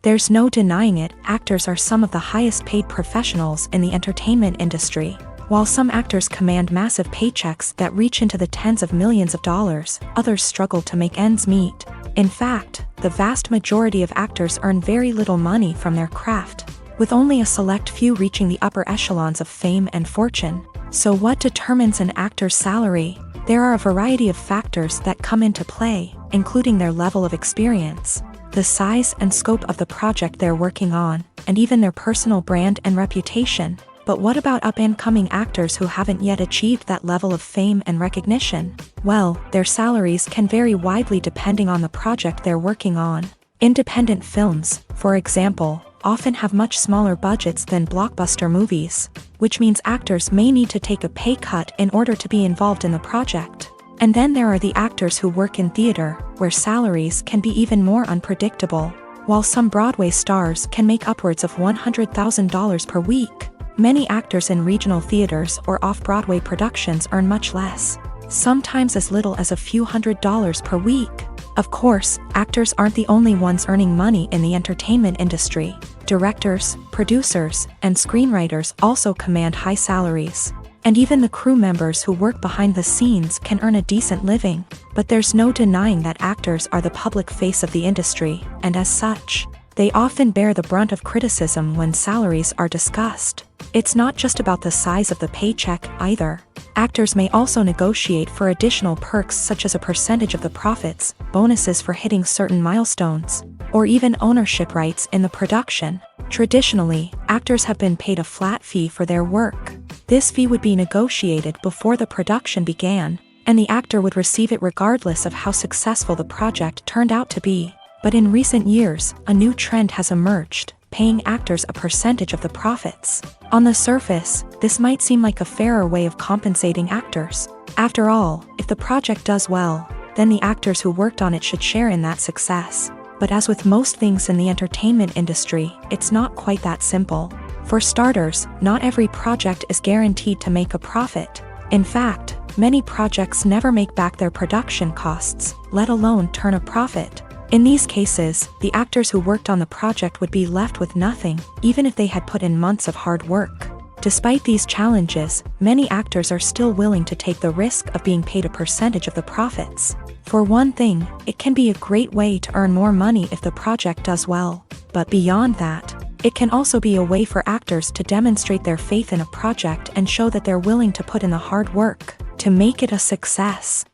There's no denying it, actors are some of the highest paid professionals in the entertainment industry. While some actors command massive paychecks that reach into the tens of millions of dollars, others struggle to make ends meet. In fact, the vast majority of actors earn very little money from their craft, with only a select few reaching the upper echelons of fame and fortune. So what determines an actor's salary? There are a variety of factors that come into play, including their level of experience, the size and scope of the project they're working on, and even their personal brand and reputation. But what about up-and-coming actors who haven't yet achieved that level of fame and recognition? Well, their salaries can vary widely depending on the project they're working on. Independent films, for example, often have much smaller budgets than blockbuster movies, which means actors may need to take a pay cut in order to be involved in the project. And then there are the actors who work in theater, where salaries can be even more unpredictable. While some Broadway stars can make upwards of $100,000 per week, many actors in regional theaters or off-Broadway productions earn much less, sometimes as little as a few $100s per week. Of course, actors aren't the only ones earning money in the entertainment industry. Directors, producers, and screenwriters also command high salaries. And even the crew members who work behind the scenes can earn a decent living. But there's no denying that actors are the public face of the industry, and as such, they often bear the brunt of criticism when salaries are discussed. It's not just about the size of the paycheck, either. Actors may also negotiate for additional perks such as a percentage of the profits, bonuses for hitting certain milestones, or even ownership rights in the production. Traditionally, actors have been paid a flat fee for their work. This fee would be negotiated before the production began, and the actor would receive it regardless of how successful the project turned out to be. But in recent years, a new trend has emerged, paying actors a percentage of the profits. On the surface, this might seem like a fairer way of compensating actors. After all, if the project does well, then the actors who worked on it should share in that success. But as with most things in the entertainment industry, it's not quite that simple. For starters, not every project is guaranteed to make a profit. In fact, many projects never make back their production costs, let alone turn a profit. In these cases, the actors who worked on the project would be left with nothing, even if they had put in months of hard work. Despite these challenges, many actors are still willing to take the risk of being paid a percentage of the profits. For one thing, it can be a great way to earn more money if the project does well. But beyond that, it can also be a way for actors to demonstrate their faith in a project and show that they're willing to put in the hard work to make it a success.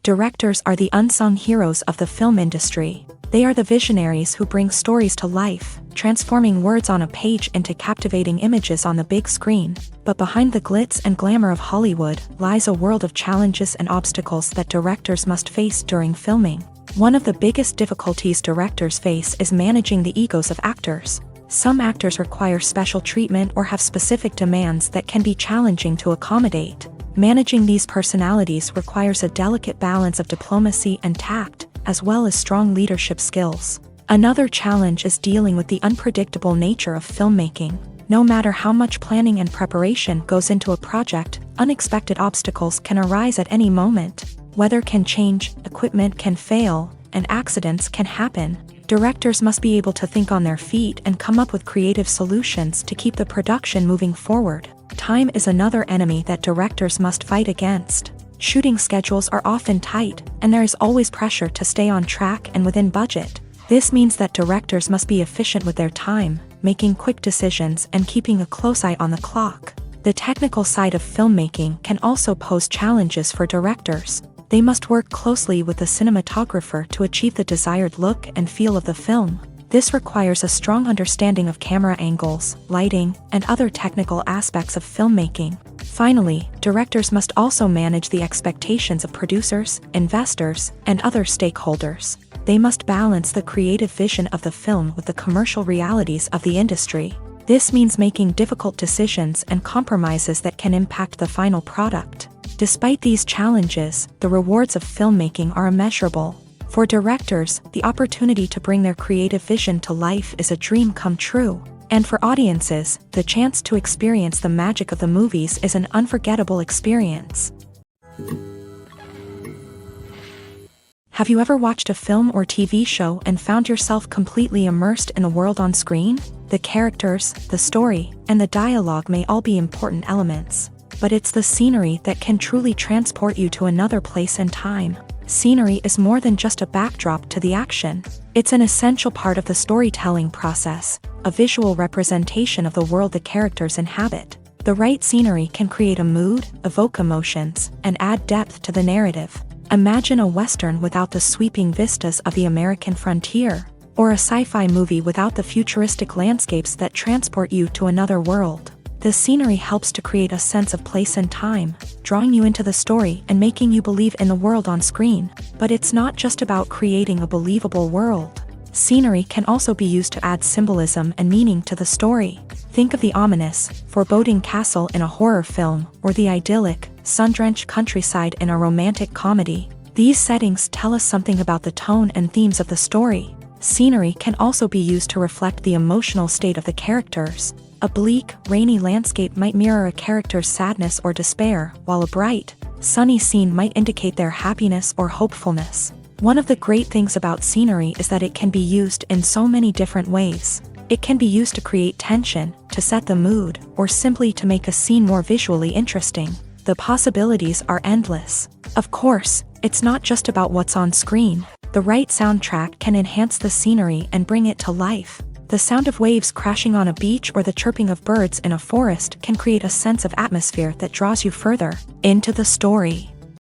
Directors are the unsung heroes of the film industry. They are the visionaries who bring stories to life, transforming words on a page into captivating images on the big screen. But behind the glitz and glamour of Hollywood lies a world of challenges and obstacles that directors must face during filming. One of the biggest difficulties directors face is managing the egos of actors. Some actors require special treatment or have specific demands that can be challenging to accommodate. Managing these personalities requires a delicate balance of diplomacy and tact, as well as strong leadership skills. Another challenge is dealing with the unpredictable nature of filmmaking. No matter how much planning and preparation goes into a project, unexpected obstacles can arise at any moment. Weather can change, equipment can fail, and accidents can happen. Directors must be able to think on their feet and come up with creative solutions to keep the production moving forward. Time is another enemy that directors must fight against. Shooting schedules are often tight, and there is always pressure to stay on track and within budget. This means that directors must be efficient with their time, making quick decisions and keeping a close eye on the clock. The technical side of filmmaking can also pose challenges for directors. They must work closely with the cinematographer to achieve the desired look and feel of the film. This requires a strong understanding of camera angles, lighting, and other technical aspects of filmmaking. Finally, directors must also manage the expectations of producers, investors, and other stakeholders. They must balance the creative vision of the film with the commercial realities of the industry. This means making difficult decisions and compromises that can impact the final product. Despite these challenges, the rewards of filmmaking are immeasurable. For directors, the opportunity to bring their creative vision to life is a dream come true. And for audiences, the chance to experience the magic of the movies is an unforgettable experience. Have you ever watched a film or TV show and found yourself completely immersed in the world on screen? The characters, the story, and the dialogue may all be important elements, but it's the scenery that can truly transport you to another place and time. Scenery is more than just a backdrop to the action. It's an essential part of the storytelling process, a visual representation of the world the characters inhabit. The right scenery can create a mood, evoke emotions, and add depth to the narrative. Imagine a Western without the sweeping vistas of the American frontier, or a sci-fi movie without the futuristic landscapes that transport you to another world. The scenery helps to create a sense of place and time, drawing you into the story and making you believe in the world on screen. But it's not just about creating a believable world. Scenery can also be used to add symbolism and meaning to the story. Think of the ominous, foreboding castle in a horror film, or the idyllic, sun-drenched countryside in a romantic comedy. These settings tell us something about the tone and themes of the story. Scenery can also be used to reflect the emotional state of the characters. A bleak, rainy landscape might mirror a character's sadness or despair, while a bright, sunny scene might indicate their happiness or hopefulness. One of the great things about scenery is that it can be used in so many different ways. It can be used to create tension, to set the mood, or simply to make a scene more visually interesting. The possibilities are endless. Of course, it's not just about what's on screen. The right soundtrack can enhance the scenery and bring it to life. The sound of waves crashing on a beach or the chirping of birds in a forest can create a sense of atmosphere that draws you further into the story.